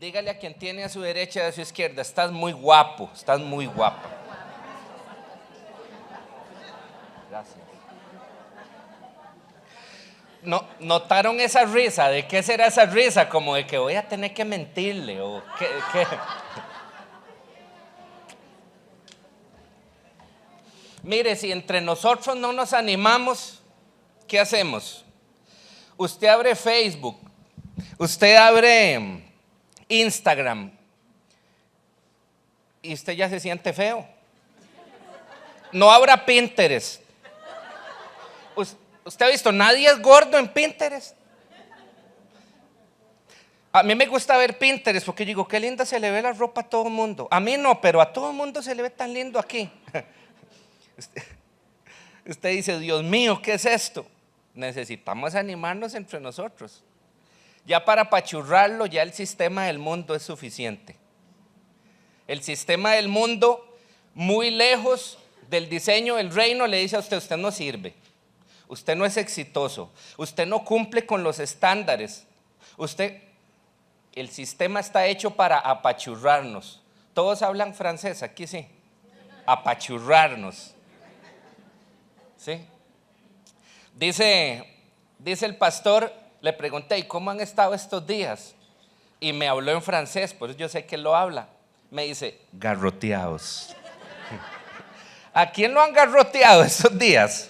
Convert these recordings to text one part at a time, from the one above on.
Dígale a quien tiene a su derecha y a su izquierda: estás muy guapo, estás muy guapa. Gracias. No, ¿notaron esa risa? ¿De qué será esa risa? Como de que voy a tener que mentirle o qué. Mire, si entre nosotros no nos animamos, ¿qué hacemos? Usted abre Facebook, usted abre Instagram y usted ya se siente feo. No abra Pinterest. ¿Usted ha visto? Nadie es gordo en Pinterest. A mí me gusta ver Pinterest porque digo, qué linda se le ve la ropa a todo el mundo. A mí no, pero a todo el mundo se le ve tan lindo aquí. Usted dice, Dios mío, ¿qué es esto? Necesitamos animarnos entre nosotros. Ya para apachurrarlo, ya el sistema del mundo es suficiente. El sistema del mundo, muy lejos del diseño del reino, le dice a usted: usted no sirve, usted no es exitoso, usted no cumple con los estándares. El sistema está hecho para apachurrarnos. Todos hablan francés, aquí sí. Apachurrarnos. ¿Sí? Dice el pastor, le pregunté: ¿y cómo han estado estos días? Y me habló en francés, por eso yo sé que lo habla. Me dice: garroteados. ¿A quién lo han garroteado estos días?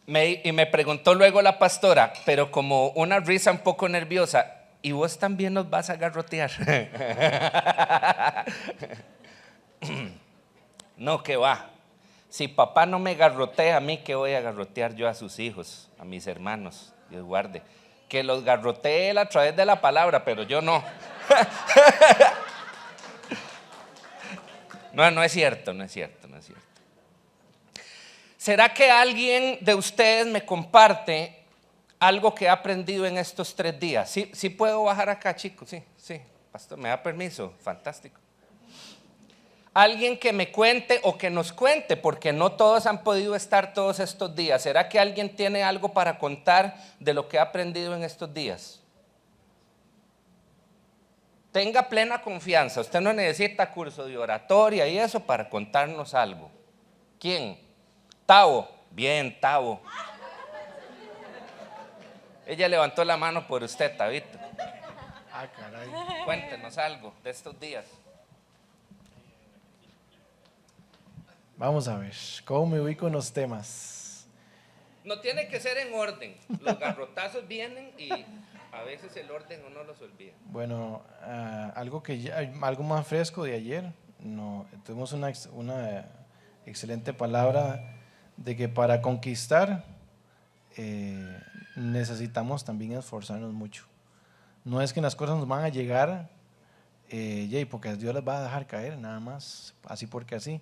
Y me preguntó luego la pastora, pero como una risa un poco nerviosa: ¿y vos también nos vas a garrotear? No, que va. Si papá no me garrotea a mí, ¿qué voy a garrotear yo a sus hijos, a mis hermanos? Dios guarde. Que los garrotee él a través de la palabra, pero yo no. No es cierto. ¿Será que alguien de ustedes me comparte algo que ha aprendido en estos 3 días? Sí puedo bajar acá, chicos. Sí, pastor, ¿me da permiso? Fantástico. Alguien que me cuente o que nos cuente, porque no todos han podido estar todos estos días. ¿Será que alguien tiene algo para contar de lo que ha aprendido en estos días? Tenga plena confianza. Usted no necesita curso de oratoria y eso para contarnos algo. ¿Quién? Tavo. Bien, Tavo. Ella levantó la mano por usted, Tavito. Ah, caray. Cuéntenos algo de estos días. Vamos a ver, ¿cómo me ubico en los temas? No tiene que ser en orden. Los garrotazos vienen y a veces el orden uno los olvida. Bueno, algo más fresco de ayer. Tuvimos una excelente palabra de que para conquistar necesitamos también esforzarnos mucho. No es que las cosas nos van a llegar porque Dios les va a dejar caer nada más, así porque así,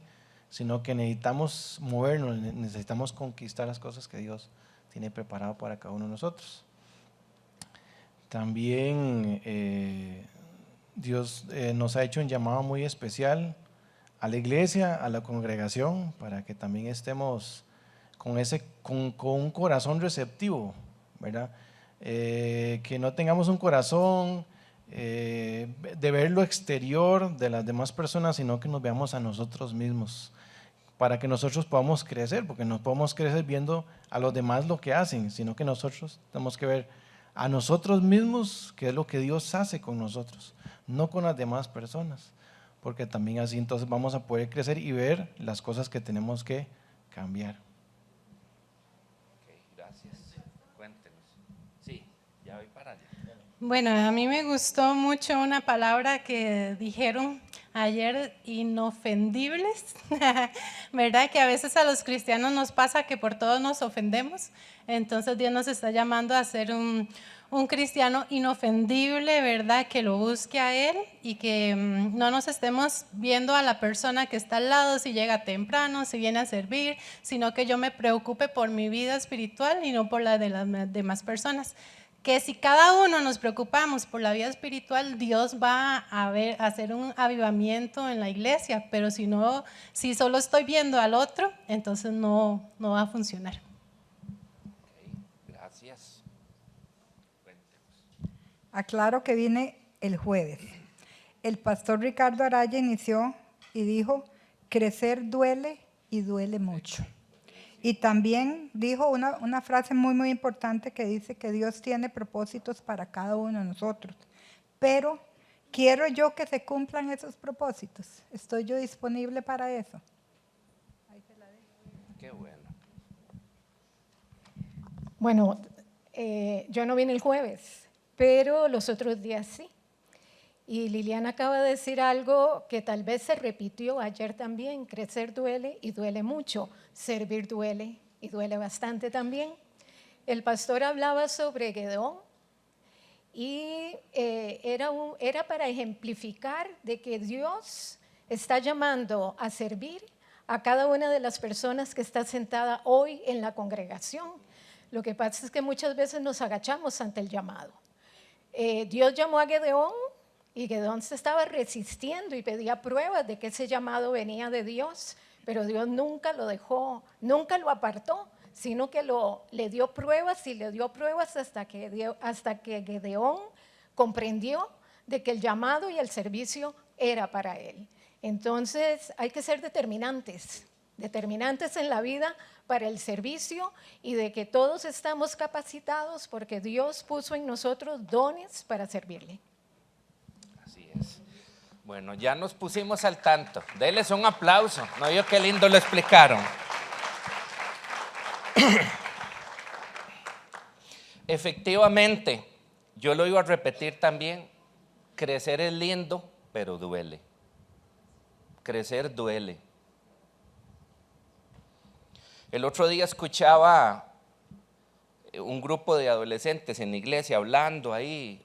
sino que necesitamos movernos, necesitamos conquistar las cosas que Dios tiene preparado para cada uno de nosotros. También Dios nos ha hecho un llamado muy especial a la iglesia, a la congregación, para que también estemos con un corazón receptivo, ¿verdad? Que no tengamos un corazón de ver lo exterior de las demás personas, sino que nos veamos a nosotros mismos, para que nosotros podamos crecer, porque no podemos crecer viendo a los demás lo que hacen, sino que nosotros tenemos que ver a nosotros mismos qué es lo que Dios hace con nosotros, no con las demás personas, porque también así entonces vamos a poder crecer y ver las cosas que tenemos que cambiar. Okay, gracias. Cuéntenos. Sí, ya voy para allá. Bueno, a mí me gustó mucho una palabra que dijeron ayer: inofendibles. ¿Verdad? Que a veces a los cristianos nos pasa que por todo nos ofendemos. Entonces Dios nos está llamando a ser un cristiano inofendible, ¿verdad? Que lo busque a Él y que no nos estemos viendo a la persona que está al lado, si llega temprano, si viene a servir, sino que yo me preocupe por mi vida espiritual y no por la de las demás personas. Que si cada uno nos preocupamos por la vida espiritual, Dios va a hacer un avivamiento en la iglesia, pero si solo estoy viendo al otro, entonces no va a funcionar. Aclaro que vine el jueves. El pastor Ricardo Araya inició y dijo, crecer duele y duele mucho. Y también dijo una frase muy, muy importante que dice que Dios tiene propósitos para cada uno de nosotros. Pero quiero yo que se cumplan esos propósitos. ¿Estoy yo disponible para eso? Qué bueno. Bueno, yo no vine el jueves, pero los otros días sí. Y Liliana acaba de decir algo que tal vez se repitió ayer también. Crecer duele y duele mucho. Servir duele y duele bastante también. El pastor hablaba sobre Gedeón y era para ejemplificar de que Dios está llamando a servir a cada una de las personas que está sentada hoy en la congregación. Lo que pasa es que muchas veces nos agachamos ante el llamado. Dios llamó a Gedeón y Gedeón se estaba resistiendo y pedía pruebas de que ese llamado venía de Dios, pero Dios nunca lo dejó, nunca lo apartó, sino que le dio pruebas y le dio pruebas hasta que Gedeón comprendió de que el llamado y el servicio era para él. Entonces hay que ser determinantes en la vida para el servicio y de que todos estamos capacitados porque Dios puso en nosotros dones para servirle. Así es. Bueno, ya nos pusimos al tanto. Denles un aplauso. ¿No vio qué lindo lo explicaron? Efectivamente, yo lo iba a repetir también. Crecer es lindo, pero duele. Crecer duele. El otro día escuchaba un grupo de adolescentes en la iglesia hablando ahí.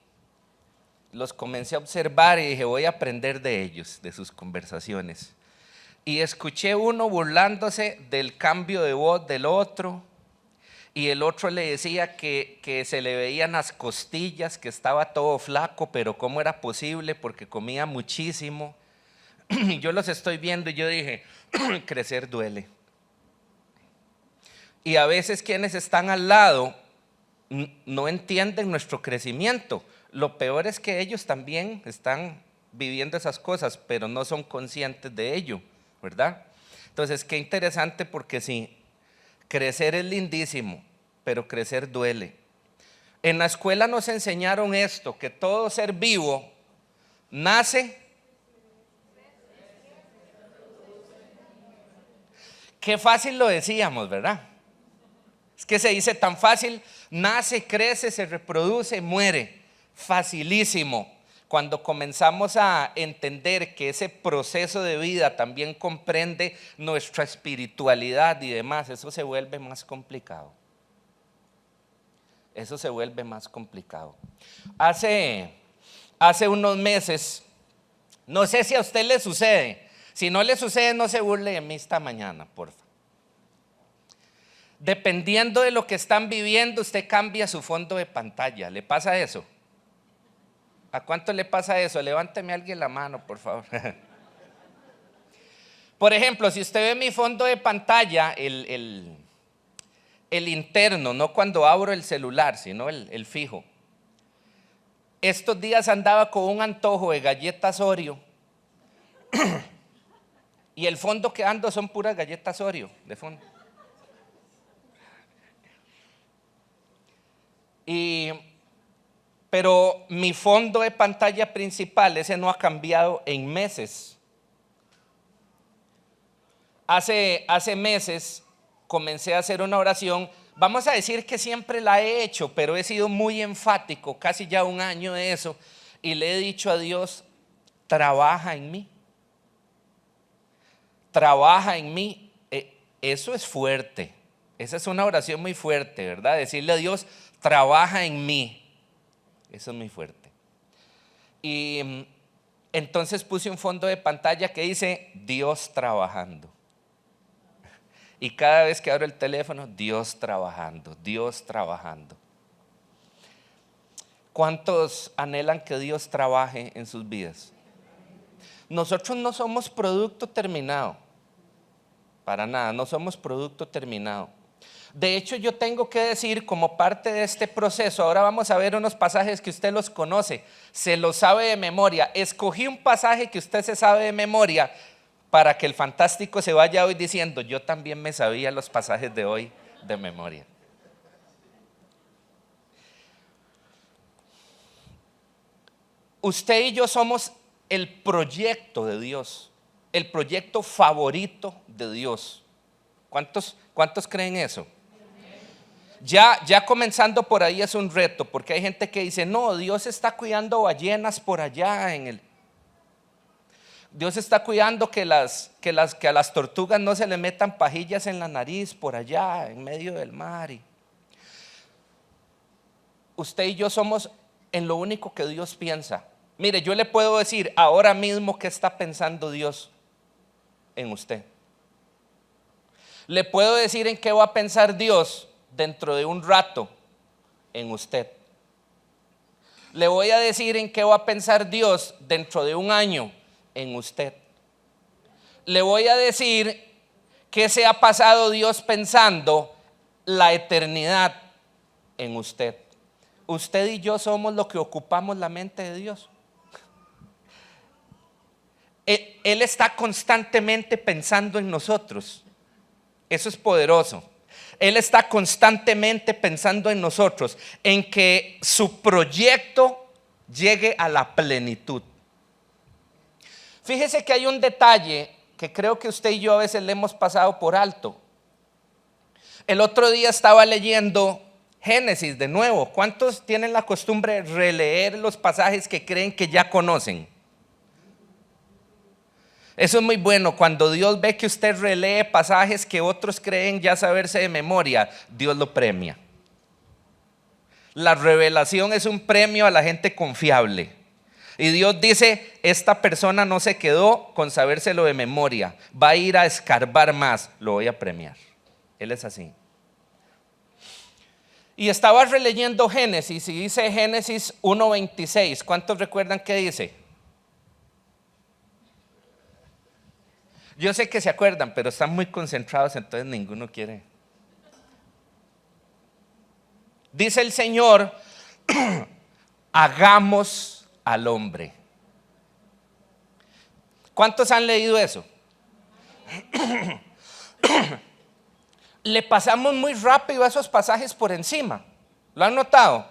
Los comencé a observar y dije, voy a aprender de ellos, de sus conversaciones. Y escuché uno burlándose del cambio de voz del otro, y el otro le decía que se le veían las costillas, que estaba todo flaco, pero cómo era posible porque comía muchísimo. Y yo los estoy viendo y yo dije, crecer duele. Y a veces quienes están al lado no entienden nuestro crecimiento. Lo peor es que ellos también están viviendo esas cosas, pero no son conscientes de ello, ¿verdad? Entonces, qué interesante porque sí, crecer es lindísimo, pero crecer duele. En la escuela nos enseñaron esto, que todo ser vivo nace. Qué fácil lo decíamos, ¿verdad? Es que se dice tan fácil, nace, crece, se reproduce, muere. Facilísimo. Cuando comenzamos a entender que ese proceso de vida también comprende nuestra espiritualidad y demás, eso se vuelve más complicado. Eso se vuelve más complicado. Hace unos meses, no sé si a usted le sucede, si no le sucede no se burle de mí esta mañana, por favor. Dependiendo de lo que están viviendo, usted cambia su fondo de pantalla. ¿Le pasa eso? ¿A cuánto le pasa eso? Levánteme alguien la mano, por favor. Por ejemplo, si usted ve mi fondo de pantalla, el interno, no cuando abro el celular, sino el fijo. Estos días andaba con un antojo de galletas Oreo. Y el fondo que ando son puras galletas Oreo de fondo. Pero mi fondo de pantalla principal, ese no ha cambiado en meses. Hace meses comencé a hacer una oración, vamos a decir que siempre la he hecho, pero he sido muy enfático, casi ya un año de eso, y le he dicho a Dios, trabaja en mí. Trabaja en mí. Eso es fuerte. Esa es una oración muy fuerte, ¿verdad? Decirle a Dios, trabaja en mí. Eso es muy fuerte. Y entonces puse un fondo de pantalla que dice Dios trabajando. Y cada vez que abro el teléfono, Dios trabajando, Dios trabajando. ¿Cuántos anhelan que Dios trabaje en sus vidas? Nosotros no somos producto terminado. Para nada, no somos producto terminado. De hecho, yo tengo que decir, como parte de este proceso, ahora vamos a ver unos pasajes que usted los conoce, se los sabe de memoria. Escogí un pasaje que usted se sabe de memoria para que el fantástico se vaya hoy diciendo, yo también me sabía los pasajes de hoy de memoria. Usted y yo somos el proyecto de Dios, el proyecto favorito de Dios. ¿Cuántos creen eso? Ya comenzando por ahí es un reto, porque hay gente que dice, no, Dios está cuidando ballenas por allá Dios está cuidando que a las tortugas no se le metan pajillas en la nariz por allá, en medio del mar. Usted y yo somos en lo único que Dios piensa. Mire, yo le puedo decir ahora mismo qué está pensando Dios en usted. Le puedo decir en qué va a pensar Dios dentro de un rato en usted. Le voy a decir en qué va a pensar Dios dentro de un año en usted. Le voy a decir qué se ha pasado Dios pensando la eternidad en usted. Usted y yo somos lo que ocupamos la mente de Dios. Él está constantemente pensando en nosotros. Eso es poderoso. Él está constantemente pensando en nosotros, en que su proyecto llegue a la plenitud. Fíjese que hay un detalle que creo que usted y yo a veces le hemos pasado por alto. El otro día estaba leyendo Génesis de nuevo. ¿Cuántos tienen la costumbre de releer los pasajes que creen que ya conocen? Eso es muy bueno. Cuando Dios ve que usted relee pasajes que otros creen ya saberse de memoria, Dios lo premia. La revelación es un premio a la gente confiable. Y Dios dice, esta persona no se quedó con sabérselo de memoria, va a ir a escarbar más, lo voy a premiar. Él es así. Y estaba releyendo Génesis y dice Génesis 1:26. ¿Cuántos recuerdan qué dice? Yo sé que se acuerdan, pero están muy concentrados, entonces ninguno quiere. Dice el Señor, hagamos al hombre. ¿Cuántos han leído eso? Le pasamos muy rápido a esos pasajes por encima. ¿Lo han notado?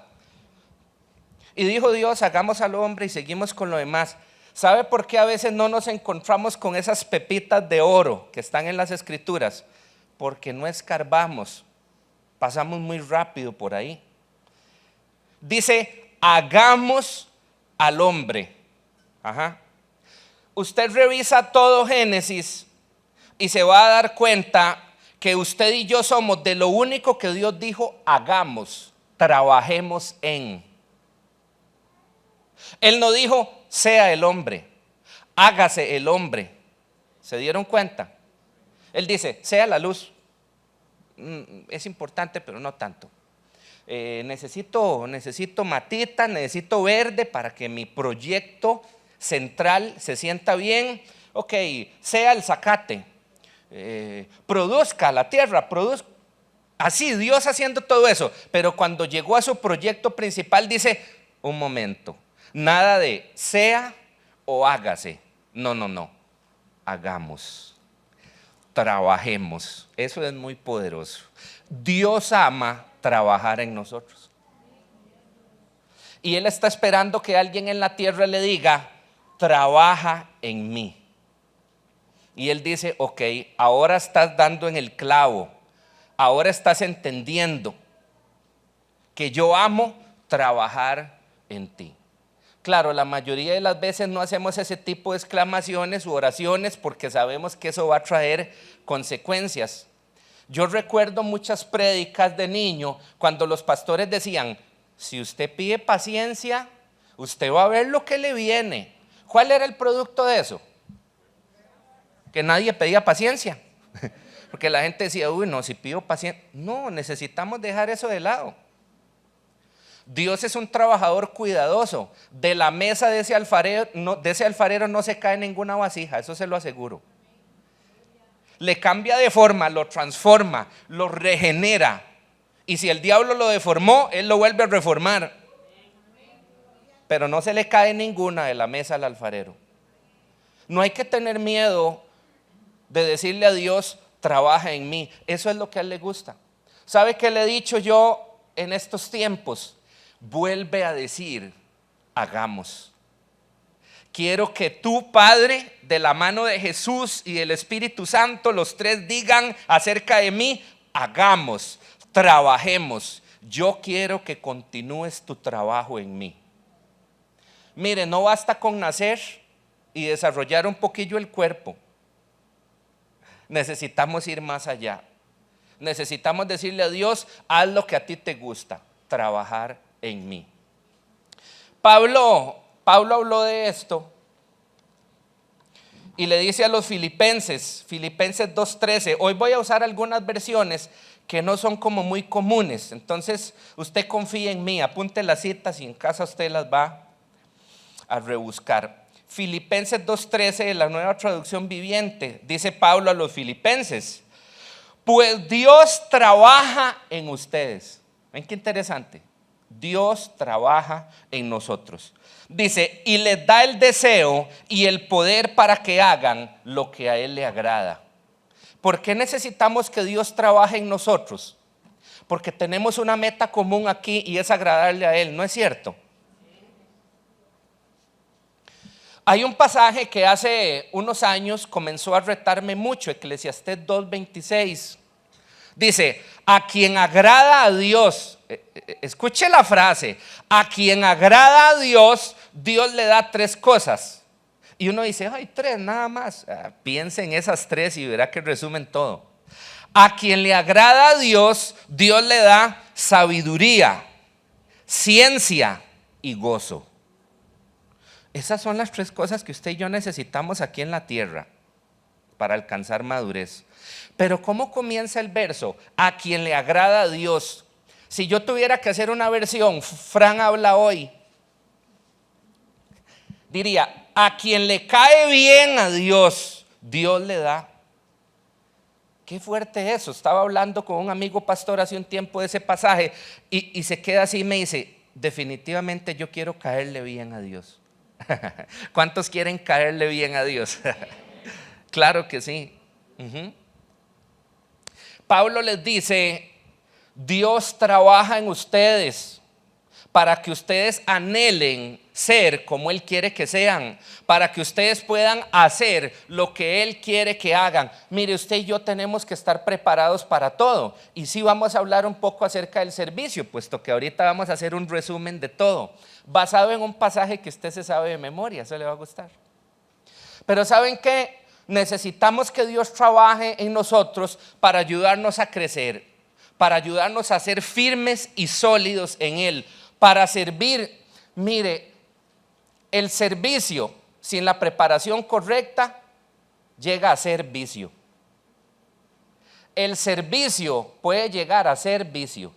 Y dijo Dios, hagamos al hombre y seguimos con lo demás. ¿Sabe por qué a veces no nos encontramos con esas pepitas de oro que están en las escrituras? Porque no escarbamos, pasamos muy rápido por ahí. Dice, hagamos al hombre. Ajá. Usted revisa todo Génesis y se va a dar cuenta que usted y yo somos de lo único que Dios dijo, hagamos, trabajemos en. Él no dijo, sea el hombre, hágase el hombre. ¿Se dieron cuenta? Él dice, sea la luz. Es importante, pero no tanto. Necesito matita, necesito verde para que mi proyecto central se sienta bien. Ok, sea el zacate. Produzca la tierra, produzca. Así, Dios haciendo todo eso. Pero cuando llegó a su proyecto principal dice, un momento, nada de sea o hágase. No. Hagamos. Trabajemos. Eso es muy poderoso. Dios ama trabajar en nosotros. Y Él está esperando que alguien en la tierra le diga, trabaja en mí. Y Él dice, ok, ahora estás dando en el clavo. Ahora estás entendiendo que yo amo trabajar en ti. Claro, la mayoría de las veces no hacemos ese tipo de exclamaciones u oraciones porque sabemos que eso va a traer consecuencias. Yo recuerdo muchas prédicas de niño cuando los pastores decían, si usted pide paciencia, usted va a ver lo que le viene. ¿Cuál era el producto de eso? Que nadie pedía paciencia. Porque la gente decía, uy, no, si pido paciencia. No, necesitamos dejar eso de lado. Dios es un trabajador cuidadoso. De la mesa de ese alfarero no se cae ninguna vasija, eso se lo aseguro. le cambia de forma, lo transforma, lo regenera. Y si el diablo lo deformó, él lo vuelve a reformar. Pero no se le cae ninguna de la mesa al alfarero. No hay que tener miedo de decirle a Dios, trabaja en mí. Eso es lo que a él le gusta. ¿Sabe qué le he dicho yo en estos tiempos? Vuelve a decir, hagamos. Quiero que tú, Padre, de la mano de Jesús y del Espíritu Santo, los tres digan acerca de mí, hagamos, trabajemos. Yo quiero que continúes tu trabajo en mí. Mire, no basta con nacer y desarrollar un poquillo el cuerpo. Necesitamos ir más allá. Necesitamos decirle a Dios, haz lo que a ti te gusta, trabajar en mí. Pablo habló de esto y le dice a los filipenses, Filipenses 2:13, hoy voy a usar algunas versiones que no son como muy comunes, entonces usted confía en mí, apunte las citas y en casa usted las va a rebuscar. Filipenses 2:13 de la Nueva Traducción Viviente, dice Pablo a los filipenses, pues Dios trabaja en ustedes. ¿Ven qué interesante? Dios trabaja en nosotros. Dice, y les da el deseo y el poder para que hagan lo que a Él le agrada. ¿Por qué necesitamos que Dios trabaje en nosotros? Porque tenemos una meta común aquí y es agradarle a Él, ¿no es cierto? Hay un pasaje que hace unos años comenzó a retarme mucho, Eclesiastés 2:26. Dice, a quien agrada a Dios, escuche la frase, a quien agrada a Dios, Dios le da 3 cosas. Y uno dice, ay, 3 nada más. Piense en esas 3 y verá que resumen todo. A quien le agrada a Dios, Dios le da sabiduría, ciencia y gozo. Esas son las 3 cosas que usted y yo necesitamos aquí en la tierra para alcanzar madurez. Pero ¿cómo comienza el verso? A quien le agrada a Dios. Si yo tuviera que hacer una versión, Fran habla hoy, diría, a quien le cae bien a Dios, Dios le da. Qué fuerte eso. Estaba hablando con un amigo pastor hace un tiempo de ese pasaje y se queda así y me dice, definitivamente yo quiero caerle bien a Dios. ¿Cuántos quieren caerle bien a Dios? Claro que sí. Pablo les dice, Dios trabaja en ustedes para que ustedes anhelen ser como Él quiere que sean, para que ustedes puedan hacer lo que Él quiere que hagan. Mire, usted y yo tenemos que estar preparados para todo. Y sí vamos a hablar un poco acerca del servicio, puesto que ahorita vamos a hacer un resumen de todo, basado en un pasaje que usted se sabe de memoria, eso le va a gustar. Pero ¿saben qué? Necesitamos que Dios trabaje en nosotros para ayudarnos a crecer, para ayudarnos a ser firmes y sólidos en Él, para servir. Mire, el servicio sin la preparación correcta llega a ser vicio. El servicio puede llegar a ser vicio.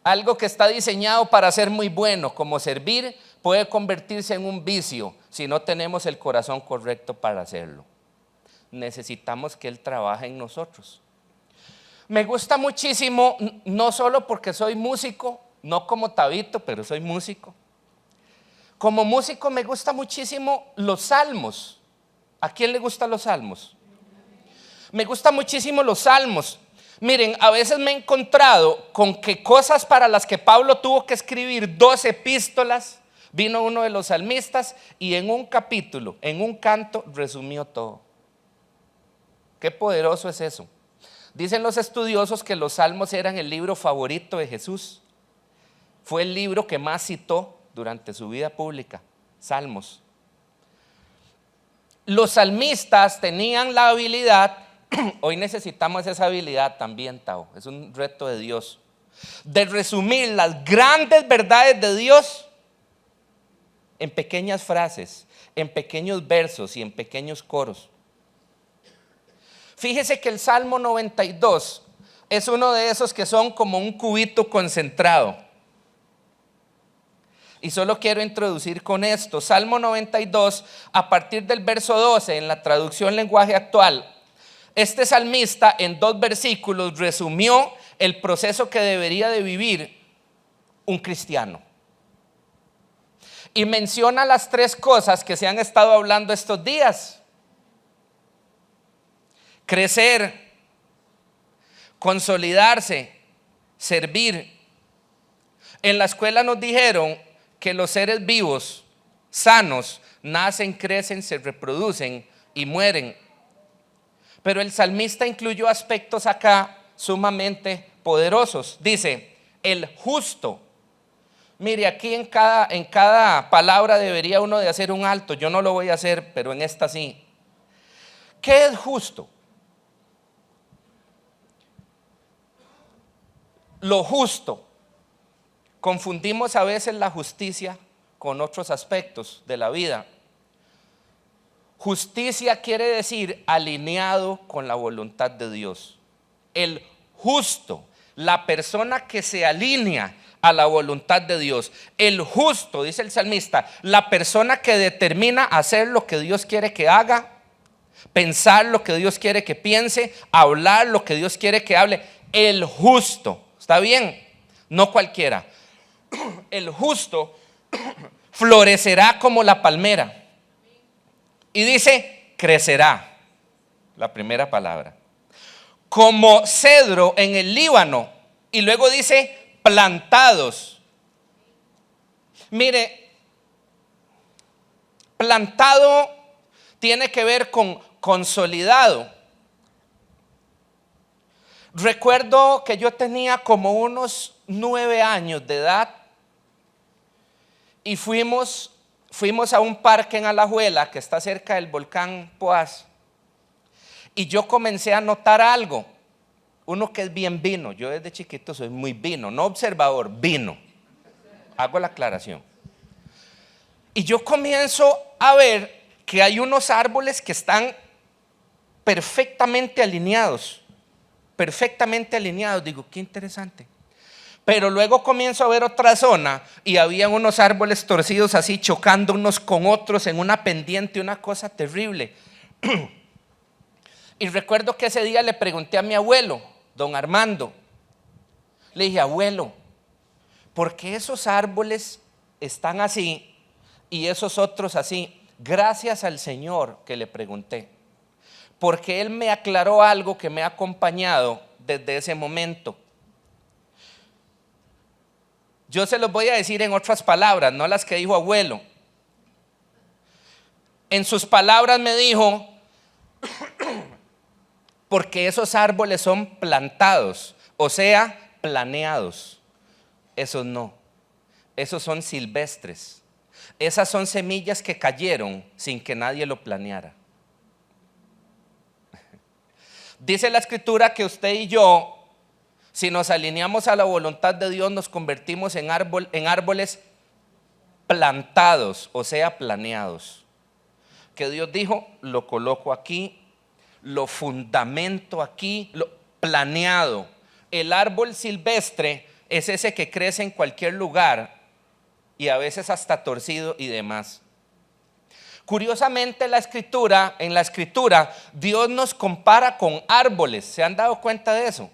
Algo que está diseñado para ser muy bueno, como servir, puede convertirse en un vicio si no tenemos el corazón correcto para hacerlo. Necesitamos que Él trabaje en nosotros. Me gusta muchísimo, no solo porque soy músico, no como Tabito, pero soy músico. Como músico me gusta muchísimo los salmos. ¿A quién le gustan los salmos? Me gustan muchísimo los salmos. Miren, a veces me he encontrado con que cosas para las que Pablo tuvo que escribir 2 epístolas, vino uno de los salmistas y en un capítulo, en un canto, resumió todo. Qué poderoso es eso. Dicen los estudiosos que los salmos eran el libro favorito de Jesús. Fue el libro que más citó durante su vida pública, Salmos. Los salmistas tenían la habilidad, hoy necesitamos esa habilidad también, Tao, es un reto de Dios, de resumir las grandes verdades de Dios en pequeñas frases, en pequeños versos y en pequeños coros. Fíjese que el Salmo 92 es uno de esos que son como un cubito concentrado. y solo quiero introducir con esto. Salmo 92, a partir del verso 12, en la traducción lenguaje actual. Este salmista en 2 versículos resumió el proceso que debería de vivir un cristiano. Y menciona las 3 cosas que se han estado hablando estos días: crecer, consolidarse, servir. En la escuela nos dijeron que los seres vivos, sanos, nacen, crecen, se reproducen y mueren. Pero el salmista incluyó aspectos acá sumamente poderosos. Dice, el justo. Mire, aquí en cada palabra debería uno de hacer un alto. Yo no lo voy a hacer, pero en esta sí. ¿Qué es justo? Lo justo. Confundimos a veces la justicia con otros aspectos de la vida. Justicia quiere decir alineado con la voluntad de Dios. El justo, la persona que se alinea a la voluntad de Dios. El justo, dice el salmista, la persona que determina hacer lo que Dios quiere que haga, pensar lo que Dios quiere que piense, hablar lo que Dios quiere que hable. El justo, ¿está bien? No cualquiera. El justo florecerá como la palmera. Y dice, crecerá, la primera palabra, como cedro en el Líbano. Y luego dice, plantados. Mire, plantado tiene que ver con consolidado. Recuerdo que yo tenía como unos 9 años de edad y fuimos a un parque en Alajuela que está cerca del volcán Poás, y yo comencé a notar algo. Uno que es bien vino, yo desde chiquito soy muy vino, no observador, vino. Hago la aclaración. Y yo comienzo a ver que hay unos árboles que están perfectamente alineados. Digo, qué interesante. Pero luego comienzo a ver otra zona y había unos árboles torcidos así, chocando unos con otros en una pendiente, una cosa terrible. Y recuerdo que ese día le pregunté a mi abuelo, don Armando, le dije, abuelo, ¿por qué esos árboles están así y esos otros así? Gracias al Señor que le pregunté, porque Él me aclaró algo que me ha acompañado desde ese momento. Yo se los voy a decir en otras palabras, no las que dijo abuelo. En sus palabras me dijo, porque esos árboles son plantados, o sea, planeados. Esos no, esos son silvestres. Esas son semillas que cayeron sin que nadie lo planeara. Dice la Escritura que usted y yo, si nos alineamos a la voluntad de Dios, nos convertimos en árboles plantados, o sea, planeados. Que Dios dijo, lo coloco aquí, lo fundamento aquí, lo planeado. El árbol silvestre es ese que crece en cualquier lugar y a veces hasta torcido y demás. Curiosamente en la escritura Dios nos compara con árboles. ¿Se han dado cuenta de eso?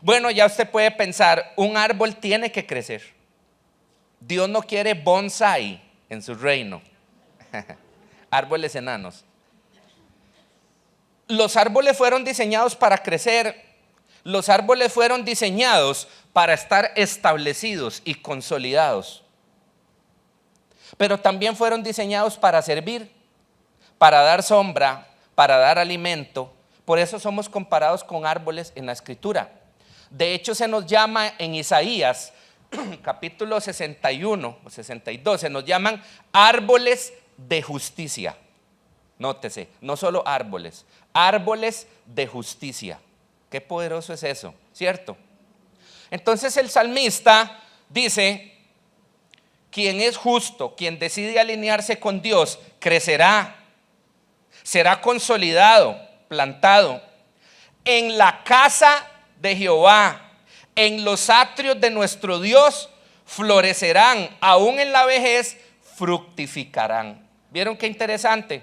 Bueno, ya usted puede pensar, un árbol tiene que crecer. Dios no quiere bonsai en su reino. Árboles enanos. Los árboles fueron diseñados para crecer. Los árboles fueron diseñados para estar establecidos y consolidados. Pero también fueron diseñados para servir, para dar sombra, para dar alimento. Por eso somos comparados con árboles en la Escritura. De hecho, se nos llama en Isaías, capítulo 61 o 62, se nos llaman árboles de justicia. Nótese, no solo árboles de justicia. Qué poderoso es eso, ¿cierto? Entonces el salmista dice, quien es justo, quien decide alinearse con Dios, crecerá, será consolidado, plantado en la casa de Jehová, en los atrios de nuestro Dios, florecerán, aún en la vejez fructificarán. ¿Vieron qué interesante?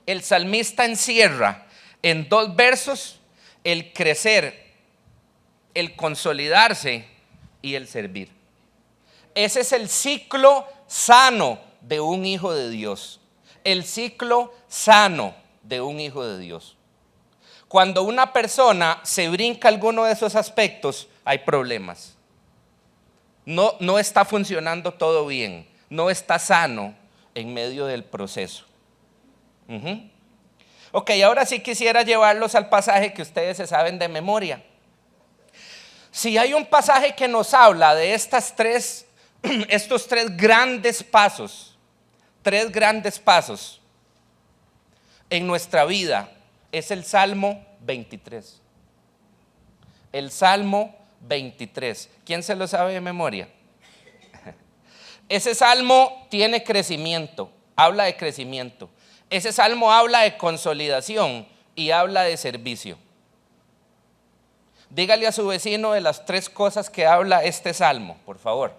El salmista encierra en 2 versos el crecer, el consolidarse y el servir. Ese es el ciclo sano de un hijo de Dios. El ciclo sano de un hijo de Dios. Cuando una persona se brinca alguno de esos aspectos, hay problemas. No está funcionando todo bien. No está sano en medio del proceso. Ok, ahora sí quisiera llevarlos al pasaje que ustedes se saben de memoria. Si hay un pasaje que nos habla de estos 3 grandes pasos, 3 grandes pasos en nuestra vida, es el Salmo 23. El Salmo 23. ¿Quién se lo sabe de memoria? Ese salmo tiene crecimiento, habla de crecimiento. Ese salmo habla de consolidación y habla de servicio. Dígale a su vecino de las 3 cosas que habla este salmo, por favor.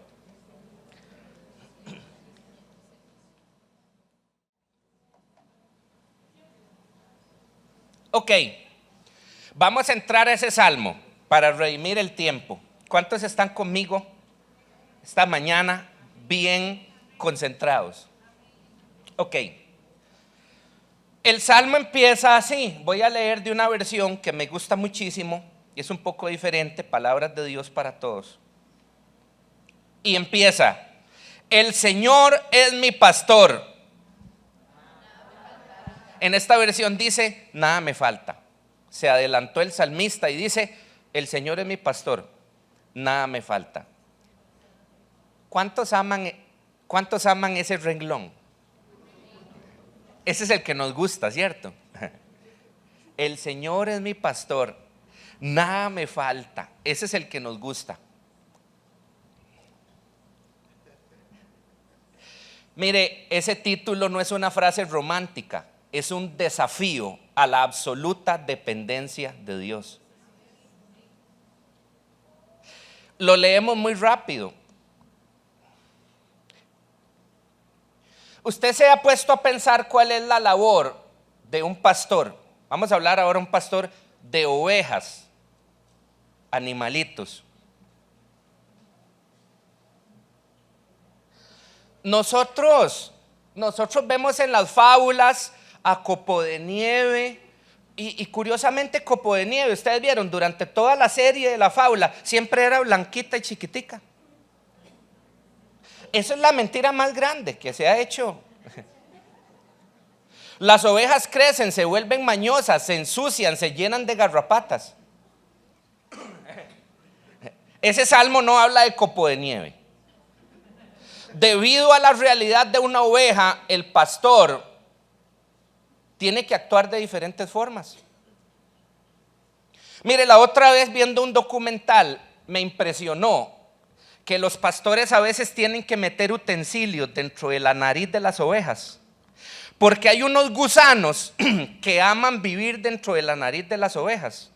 Ok, vamos a entrar a ese salmo para redimir el tiempo. ¿Cuántos están conmigo esta mañana bien concentrados? Ok. El salmo empieza así. Voy a leer de una versión que me gusta muchísimo y es un poco diferente, palabras de Dios para todos. Y empieza: el Señor es mi pastor. En esta versión dice: nada me falta. Se adelantó el salmista y dice: el Señor es mi pastor, nada me falta. ¿Cuántos aman ese renglón? Ese es el que nos gusta, ¿cierto? El Señor es mi pastor, nada me falta. Ese es el que nos gusta. Mire, ese título no es una frase romántica, es un desafío a la absoluta dependencia de Dios. Lo leemos muy rápido. Usted se ha puesto a pensar cuál es la labor de un pastor. Vamos a hablar ahora de un pastor de ovejas, animalitos. Nosotros vemos en las fábulas a Copo de Nieve y curiosamente Copo de Nieve, ustedes vieron, durante toda la serie de la fábula siempre era blanquita y chiquitica. Esa es la mentira más grande que se ha hecho. Las ovejas crecen, se vuelven mañosas, se ensucian, se llenan de garrapatas. Ese salmo no habla de Copo de Nieve. Debido a la realidad de una oveja, el pastor tiene que actuar de diferentes formas. Mire, la otra vez viendo un documental me impresionó que los pastores a veces tienen que meter utensilios dentro de la nariz de las ovejas, porque hay unos gusanos que aman vivir dentro de la nariz de las ovejas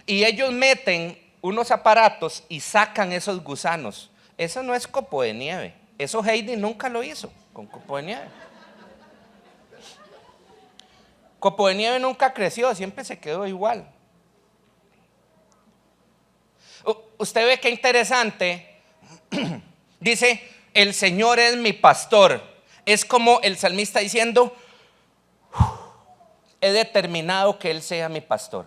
y ellos meten unos aparatos y sacan esos gusanos. Eso no es Copo de Nieve. Eso Heidi nunca lo hizo con Copo de Nieve. Copo de Nieve nunca creció, siempre se quedó igual. Usted ve qué interesante. Dice: el Señor es mi pastor. Es como el salmista diciendo: he determinado que Él sea mi pastor.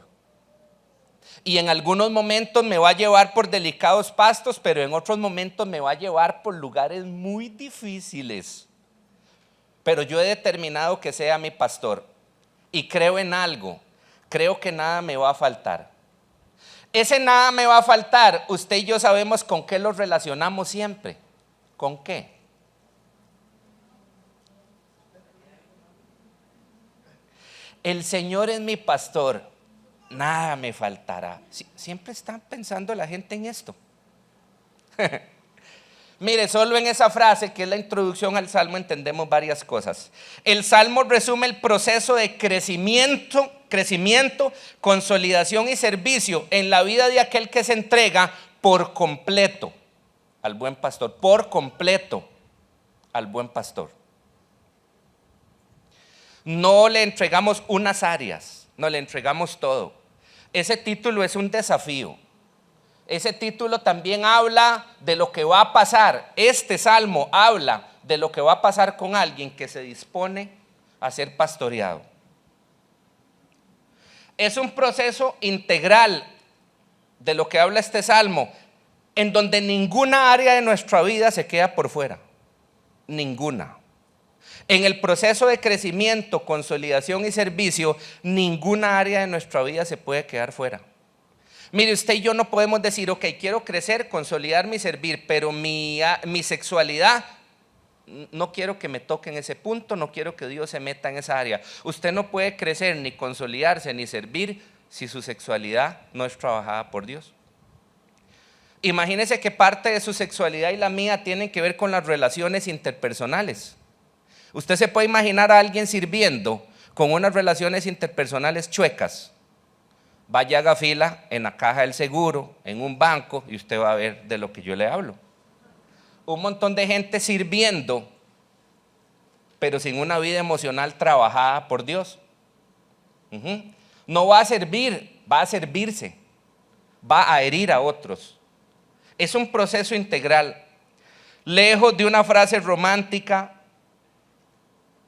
Y en algunos momentos me va a llevar por delicados pastos, pero en otros momentos me va a llevar por lugares muy difíciles. Pero yo he determinado que sea mi pastor. Y creo en algo, creo que nada me va a faltar. Ese nada me va a faltar, usted y yo sabemos con qué lo relacionamos siempre. ¿Con qué? El Señor es mi pastor, nada me faltará. Siempre está pensando la gente en esto. Mire, solo en esa frase que es la introducción al Salmo entendemos varias cosas. El Salmo resume el proceso de crecimiento, consolidación y servicio en la vida de aquel que se entrega por completo al buen pastor, por completo al buen pastor. No le entregamos unas áreas, no le entregamos todo. Ese título es un desafío. Ese título también habla de lo que va a pasar. Este salmo habla de lo que va a pasar con alguien que se dispone a ser pastoreado. Es un proceso integral de lo que habla este salmo, en donde ninguna área de nuestra vida se queda por fuera. Ninguna. En el proceso de crecimiento, consolidación y servicio, ninguna área de nuestra vida se puede quedar fuera. Mire, usted y yo no podemos decir, ok, quiero crecer, consolidarme y servir, pero mi sexualidad, no quiero que me toque en ese punto, no quiero que Dios se meta en esa área. Usted no puede crecer, ni consolidarse, ni servir si su sexualidad no es trabajada por Dios. Imagínese que parte de su sexualidad y la mía tienen que ver con las relaciones interpersonales. Usted se puede imaginar a alguien sirviendo con unas relaciones interpersonales chuecas. Vaya, haga fila en la caja del seguro, en un banco, y usted va a ver de lo que yo le hablo. Un montón de gente sirviendo, pero sin una vida emocional trabajada por Dios. No va a servir, va a servirse, va a herir a otros. Es un proceso integral. Lejos de una frase romántica,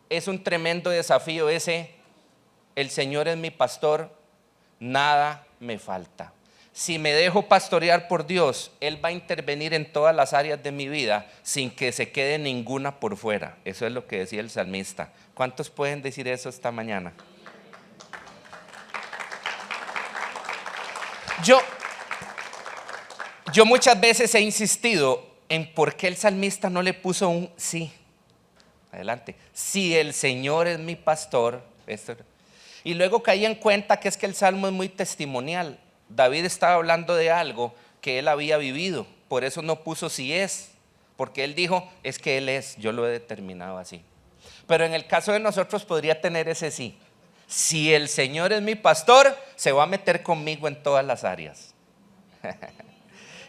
es un tremendo desafío ese: el Señor es mi pastor, nada me falta. Si me dejo pastorear por Dios, Él va a intervenir en todas las áreas de mi vida sin que se quede ninguna por fuera. Eso es lo que decía el salmista. ¿Cuántos pueden decir eso esta mañana? Yo muchas veces he insistido en por qué el salmista no le puso un sí. Adelante. Si el Señor es mi pastor. Y luego caí en cuenta que es que el salmo es muy testimonial. David estaba hablando de algo que él había vivido. Por eso no puso si es. Porque él dijo, es que Él es, yo lo he determinado así. Pero en el caso de nosotros podría tener ese sí. Si el Señor es mi pastor, se va a meter conmigo en todas las áreas.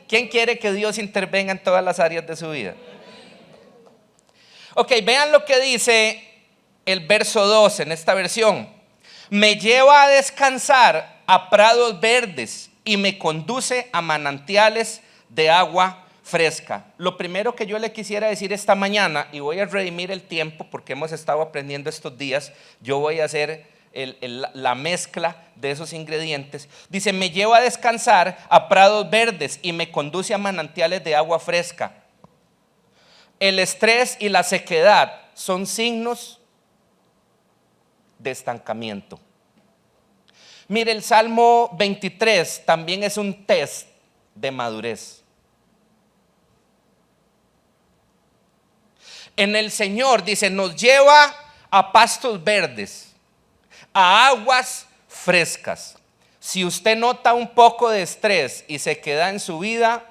¿Quién quiere que Dios intervenga en todas las áreas de su vida? Ok, vean lo que dice el verso 2 en esta versión. Me lleva a descansar a prados verdes y me conduce a manantiales de agua fresca. Lo primero que yo le quisiera decir esta mañana, y voy a redimir el tiempo porque hemos estado aprendiendo estos días, yo voy a hacer la mezcla de esos ingredientes. Dice, me lleva a descansar a prados verdes y me conduce a manantiales de agua fresca. El estrés y la sequedad son signos de estancamiento. Mire, el Salmo 23 también es un test de madurez. En el Señor, dice, nos lleva a pastos verdes, a aguas frescas. Si usted nota un poco de estrés y se queda en su vida,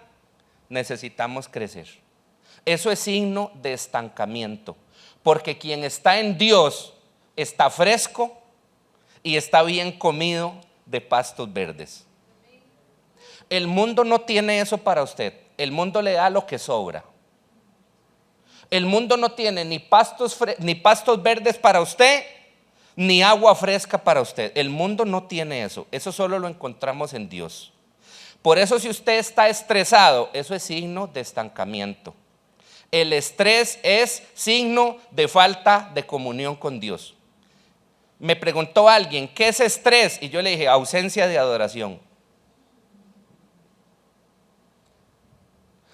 necesitamos crecer. Eso es signo de estancamiento, porque quien está en Dios está fresco y está bien comido de pastos verdes. El mundo no tiene eso para usted. El mundo le da lo que sobra. El mundo no tiene ni pastos verdes para usted, ni agua fresca para usted. El mundo no tiene eso. Eso solo lo encontramos en Dios. Por eso, si usted está estresado, eso es signo de estancamiento. El estrés es signo de falta de comunión con Dios. Me preguntó alguien, ¿qué es estrés? Y yo le dije, ausencia de adoración.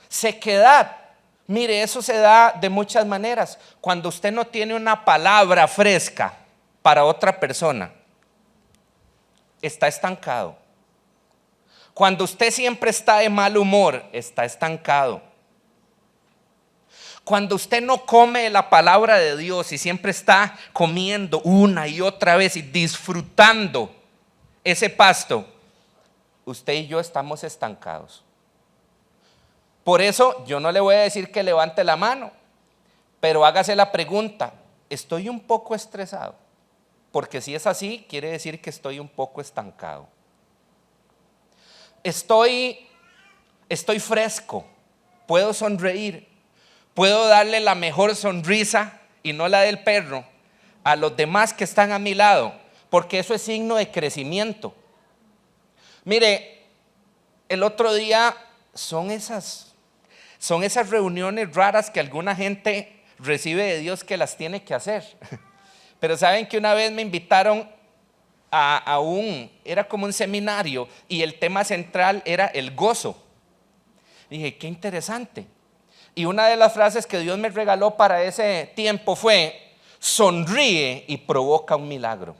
Sequedad. Mire, eso se da de muchas maneras. Cuando usted no tiene una palabra fresca para otra persona, está estancado. Cuando usted siempre está de mal humor, está estancado. Cuando usted no come la palabra de Dios y siempre está comiendo una y otra vez y disfrutando ese pasto, usted y yo estamos estancados. Por eso yo no le voy a decir que levante la mano, pero hágase la pregunta, ¿estoy un poco estresado? Porque si es así, quiere decir que estoy un poco estancado. Estoy fresco. puedo sonreír, puedo darle la mejor sonrisa y no la del perro a los demás que están a mi lado, porque eso es signo de crecimiento. Mire, el otro día son esas reuniones raras que alguna gente recibe de Dios que las tiene que hacer. Pero saben que una vez me invitaron era como un seminario y el tema central era el gozo. Dije, qué interesante. Y una de las frases que Dios me regaló para ese tiempo fue: sonríe y provoca un milagro.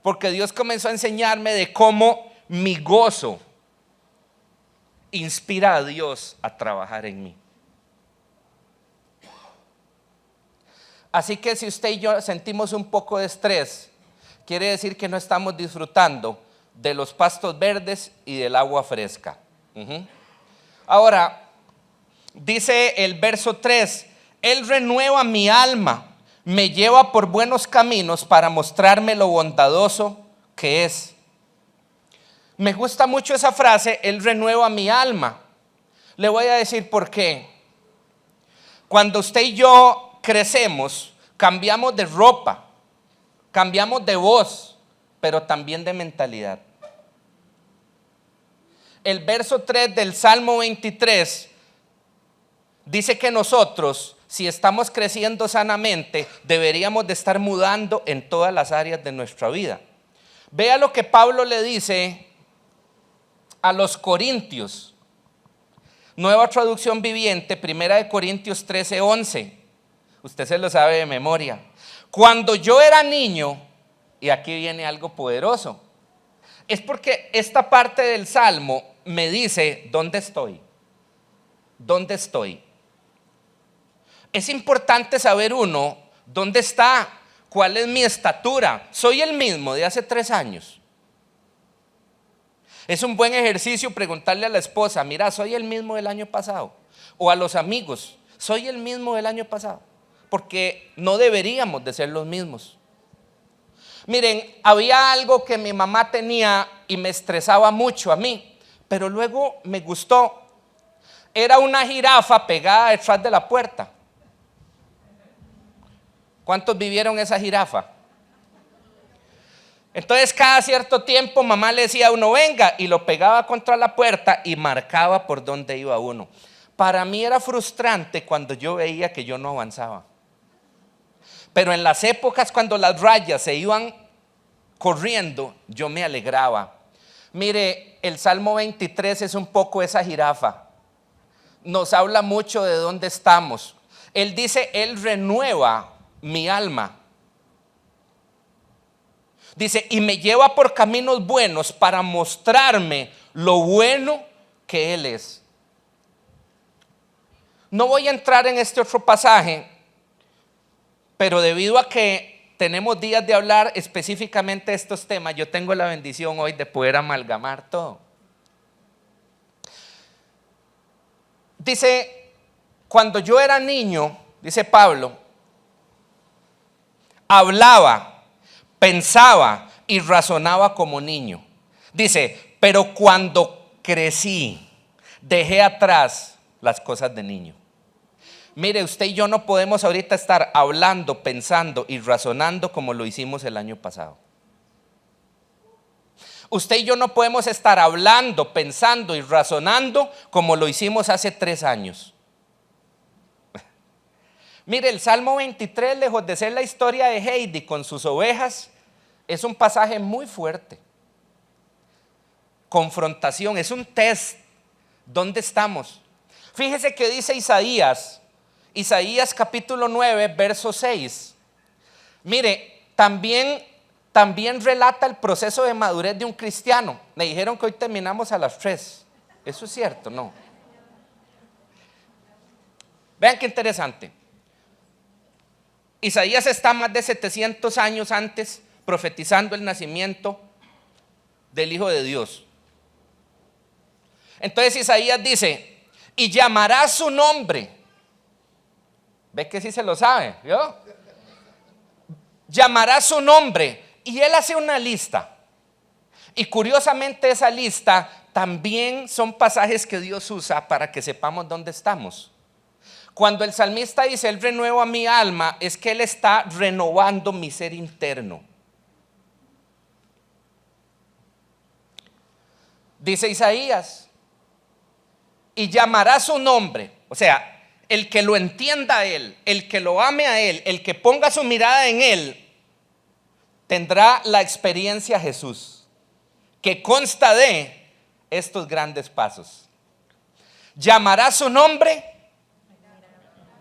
Porque Dios comenzó a enseñarme de cómo mi gozo inspira a Dios a trabajar en mí. Así que si usted y yo sentimos un poco de estrés, quiere decir que no estamos disfrutando de los pastos verdes y del agua fresca. Ahora, dice el verso 3, Él renueva mi alma, me lleva por buenos caminos para mostrarme lo bondadoso que es. Me gusta mucho esa frase, Él renueva mi alma. Le voy a decir por qué. Cuando usted y yo crecemos, cambiamos de ropa, cambiamos de voz, pero también de mentalidad. El verso 3 del Salmo 23 dice que nosotros, si estamos creciendo sanamente, deberíamos de estar mudando en todas las áreas de nuestra vida. Vea lo que Pablo le dice a los Corintios. Nueva traducción viviente, 1 Corintios 13:11. Usted se lo sabe de memoria. Cuando yo era niño, y aquí viene algo poderoso, es porque esta parte del Salmo me dice dónde estoy. ¿Dónde estoy? Es importante saber uno dónde está, cuál es mi estatura. Soy el mismo de hace 3 años. Es un buen ejercicio preguntarle a la esposa, mira, soy el mismo del año pasado. O a los amigos, soy el mismo del año pasado. Porque no deberíamos de ser los mismos. Miren, había algo que mi mamá tenía y me estresaba mucho a mí, pero luego me gustó. Era una jirafa pegada detrás de la puerta. ¿Cuántos vivieron esa jirafa? Entonces cada cierto tiempo mamá le decía a uno, venga, y lo pegaba contra la puerta y marcaba por dónde iba uno. Para mí era frustrante cuando yo veía que yo no avanzaba. Pero en las épocas cuando las rayas se iban corriendo, yo me alegraba. Mire, el Salmo 23 es un poco esa jirafa. Nos habla mucho de dónde estamos. Él dice, Él renueva mi alma. Dice, y me lleva por caminos buenos para mostrarme lo bueno que Él es. No voy a entrar en este otro pasaje, pero debido a que tenemos días de hablar específicamente de estos temas, yo tengo la bendición hoy de poder amalgamar todo. Dice, cuando yo era niño, dice Pablo, hablaba, pensaba y razonaba como niño. Dice, pero cuando crecí, dejé atrás las cosas de niño. Mire, usted y yo no podemos ahorita estar hablando, pensando y razonando como lo hicimos el año pasado. Usted y yo no podemos estar hablando, pensando y razonando como lo hicimos hace 3 años. Mire, el Salmo 23, lejos de ser la historia de Heidi con sus ovejas, es un pasaje muy fuerte. Confrontación, es un test. ¿Dónde estamos? Fíjese que dice Isaías capítulo 9, verso 6. Mire, también relata el proceso de madurez de un cristiano. Me dijeron que hoy terminamos a las 3. ¿Eso es cierto? No. Vean qué interesante. Isaías está más de 700 años antes profetizando el nacimiento del Hijo de Dios. Entonces Isaías dice, y llamará su nombre. ¿Ve que sí se lo sabe? ¿Vio? Llamará su nombre. Y él hace una lista. Y curiosamente esa lista también son pasajes que Dios usa para que sepamos dónde estamos. Cuando el salmista dice, Él renueva mi alma, es que Él está renovando mi ser interno. Dice Isaías, y llamará su nombre, o sea, el que lo entienda a Él, el que lo ame a Él, el que ponga su mirada en Él, tendrá la experiencia Jesús, que consta de estos grandes pasos. Llamará su nombre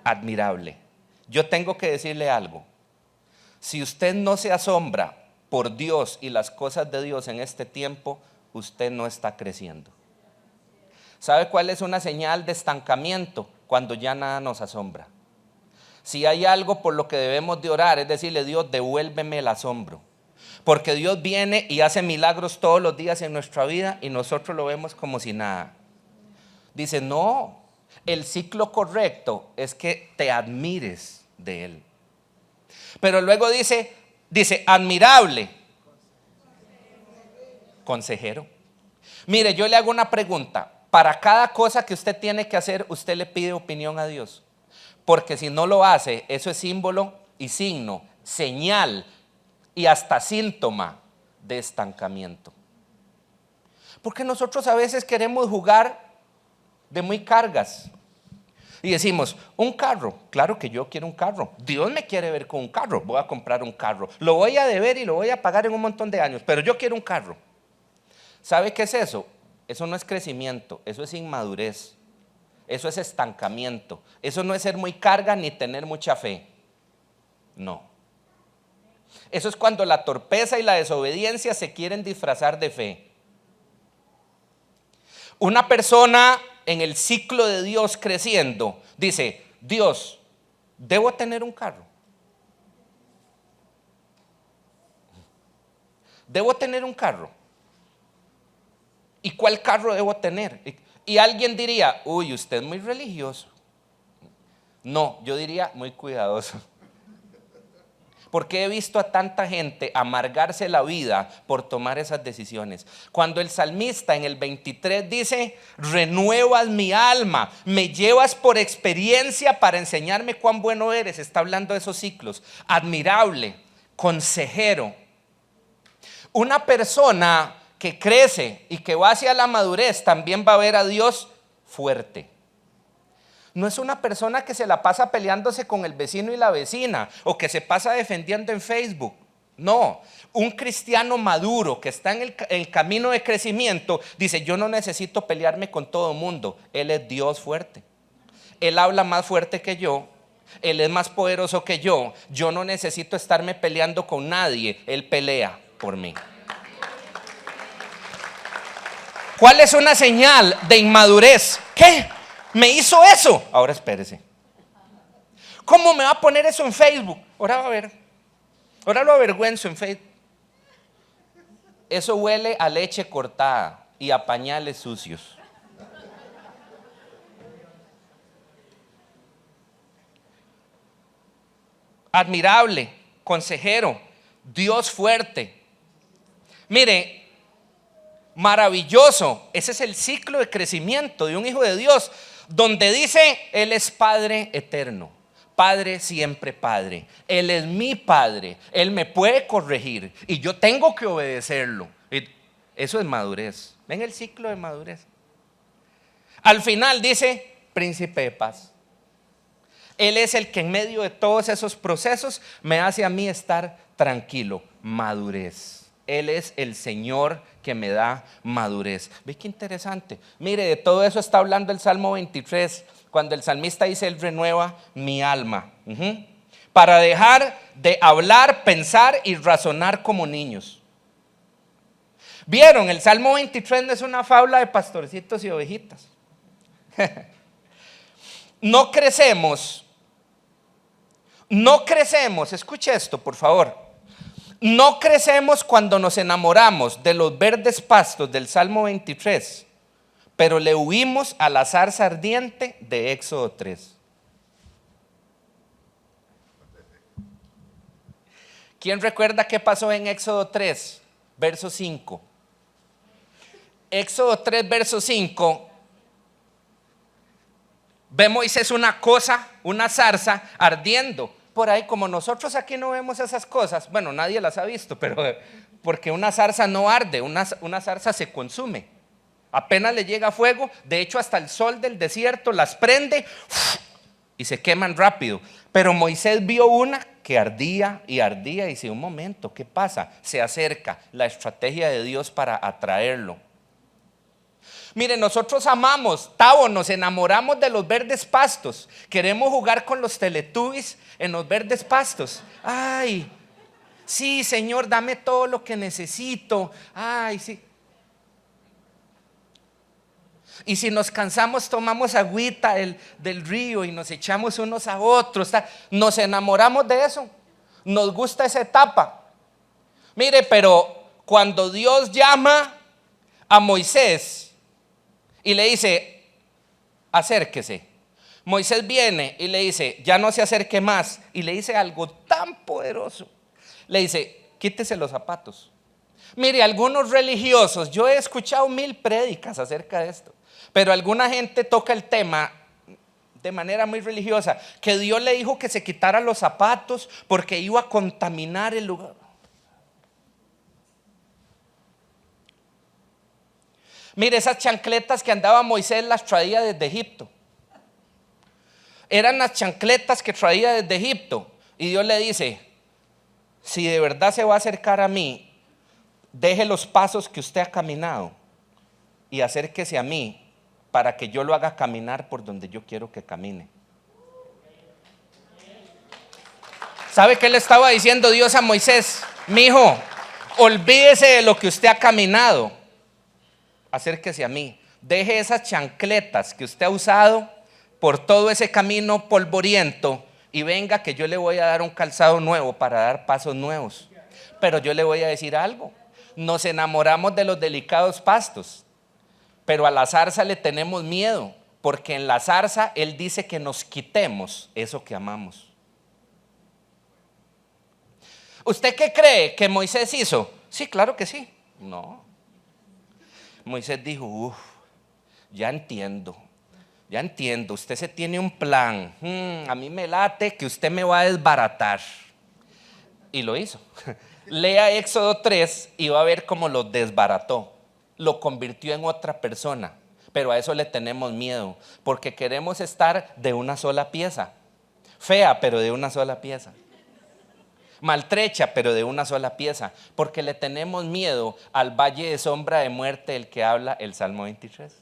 admirable. Yo tengo que decirle algo. Si usted no se asombra por Dios y las cosas de Dios en este tiempo, usted no está creciendo. ¿Sabe cuál es una señal de estancamiento? Cuando ya nada nos asombra. Si hay algo por lo que debemos de orar, es decirle, Dios, devuélveme el asombro. Porque Dios viene y hace milagros todos los días en nuestra vida y nosotros lo vemos como si nada. Dice, no, el ciclo correcto es que te admires de Él. Pero luego dice, admirable, consejero. Mire, yo le hago una pregunta. Para cada cosa que usted tiene que hacer, usted le pide opinión a Dios. Porque si no lo hace, eso es símbolo y signo, señal y hasta síntoma de estancamiento. Porque nosotros a veces queremos jugar de muy cargas. Y decimos, un carro, claro que yo quiero un carro. Dios me quiere ver con un carro, voy a comprar un carro. Lo voy a deber y lo voy a pagar en un montón de años, pero yo quiero un carro. ¿Sabe qué es eso? Eso no es crecimiento, eso es inmadurez, eso es estancamiento, eso no es ser muy carga ni tener mucha fe, no. Eso es cuando la torpeza y la desobediencia se quieren disfrazar de fe. Una persona en el ciclo de Dios creciendo dice, Dios, ¿debo tener un carro? ¿Debo tener un carro? ¿Y cuál carro debo tener? Y alguien diría, uy, usted es muy religioso. No, yo diría muy cuidadoso. Porque he visto a tanta gente amargarse la vida por tomar esas decisiones. Cuando el salmista en el 23 dice, renuevas mi alma, me llevas por experiencia para enseñarme cuán bueno eres, está hablando de esos ciclos. Admirable, consejero. Una persona que crece y que va hacia la madurez también va a ver a Dios fuerte. No es una persona que se la pasa peleándose con el vecino y la vecina o que se pasa defendiendo en Facebook. No, un cristiano maduro que está en el camino de crecimiento dice, yo no necesito pelearme con todo el mundo. Él es Dios fuerte. Él habla más fuerte que yo. Él es más poderoso que yo. Yo no necesito estarme peleando con nadie. Él pelea por mí. ¿Cuál es una señal de inmadurez? ¿Qué? ¿Me hizo eso? Ahora espérese. ¿Cómo me va a poner eso en Facebook? Ahora va a ver. Ahora lo avergüenzo en Facebook. Eso huele a leche cortada y a pañales sucios. Admirable, consejero, Dios fuerte. Mire, maravilloso, ese es el ciclo de crecimiento de un hijo de Dios, donde dice, Él es Padre eterno, Padre siempre Padre, Él es mi Padre, Él me puede corregir y yo tengo que obedecerlo. Eso es madurez, ven el ciclo de madurez. Al final dice, Príncipe de paz. Él es el que en medio de todos esos procesos me hace a mí estar tranquilo, madurez. Él es el Señor que me da madurez. ¿Ve qué interesante? Mire, de todo eso está hablando el Salmo 23, cuando el salmista dice, Él renueva mi alma. Para dejar de hablar, pensar y razonar como niños. ¿Vieron? El Salmo 23 no es una fábula de pastorcitos y ovejitas. No crecemos, escuche esto por favor. No crecemos cuando nos enamoramos de los verdes pastos del Salmo 23, pero le huimos a la zarza ardiente de Éxodo 3. ¿Quién recuerda qué pasó en Éxodo 3, verso 5? Éxodo 3, verso 5, ve Moisés una cosa, una zarza ardiendo. Por ahí, como nosotros aquí no vemos esas cosas, bueno, nadie las ha visto, pero porque una zarza no arde, una zarza se consume. Apenas le llega fuego, de hecho hasta el sol del desierto las prende y se queman rápido. Pero Moisés vio una que ardía y ardía y dice, un momento, ¿qué pasa? Se acerca, la estrategia de Dios para atraerlo. Mire, nosotros amamos, Tavo, nos enamoramos de los verdes pastos. Queremos jugar con los Teletubbies en los verdes pastos. Ay, sí, Señor, dame todo lo que necesito. Ay, sí. Y si nos cansamos, tomamos agüita del río y nos echamos unos a otros. Nos enamoramos de eso. Nos gusta esa etapa. Mire, pero cuando Dios llama a Moisés y le dice, acérquese. Moisés viene y le dice, ya no se acerque más. Y le dice algo tan poderoso. Le dice, quítese los zapatos. Mire, algunos religiosos, yo he escuchado 1000 prédicas acerca de esto, pero alguna gente toca el tema de manera muy religiosa, que Dios le dijo que se quitara los zapatos porque iba a contaminar el lugar. Mire, esas chancletas que andaba Moisés las traía desde Egipto. Eran las chancletas que traía desde Egipto. Y Dios le dice, si de verdad se va a acercar a mí, deje los pasos que usted ha caminado y acérquese a mí para que yo lo haga caminar por donde yo quiero que camine. ¿Sabe qué le estaba diciendo Dios a Moisés? Mijo, olvídese de lo que usted ha caminado. Acérquese a mí, deje esas chancletas que usted ha usado por todo ese camino polvoriento y venga que yo le voy a dar un calzado nuevo para dar pasos nuevos. Pero yo le voy a decir algo, nos enamoramos de los delicados pastos, pero a la zarza le tenemos miedo, porque en la zarza Él dice que nos quitemos eso que amamos. ¿Usted qué cree que Moisés hizo? Sí, claro que sí. No. Moisés dijo, ya entiendo, usted se tiene un plan, a mí me late que usted me va a desbaratar. Y lo hizo. Lea Éxodo 3 y va a ver cómo lo desbarató, lo convirtió en otra persona, pero a eso le tenemos miedo, porque queremos estar de una sola pieza, fea pero de una sola pieza. Maltrecha, pero de una sola pieza, porque le tenemos miedo al valle de sombra de muerte del que habla el Salmo 23.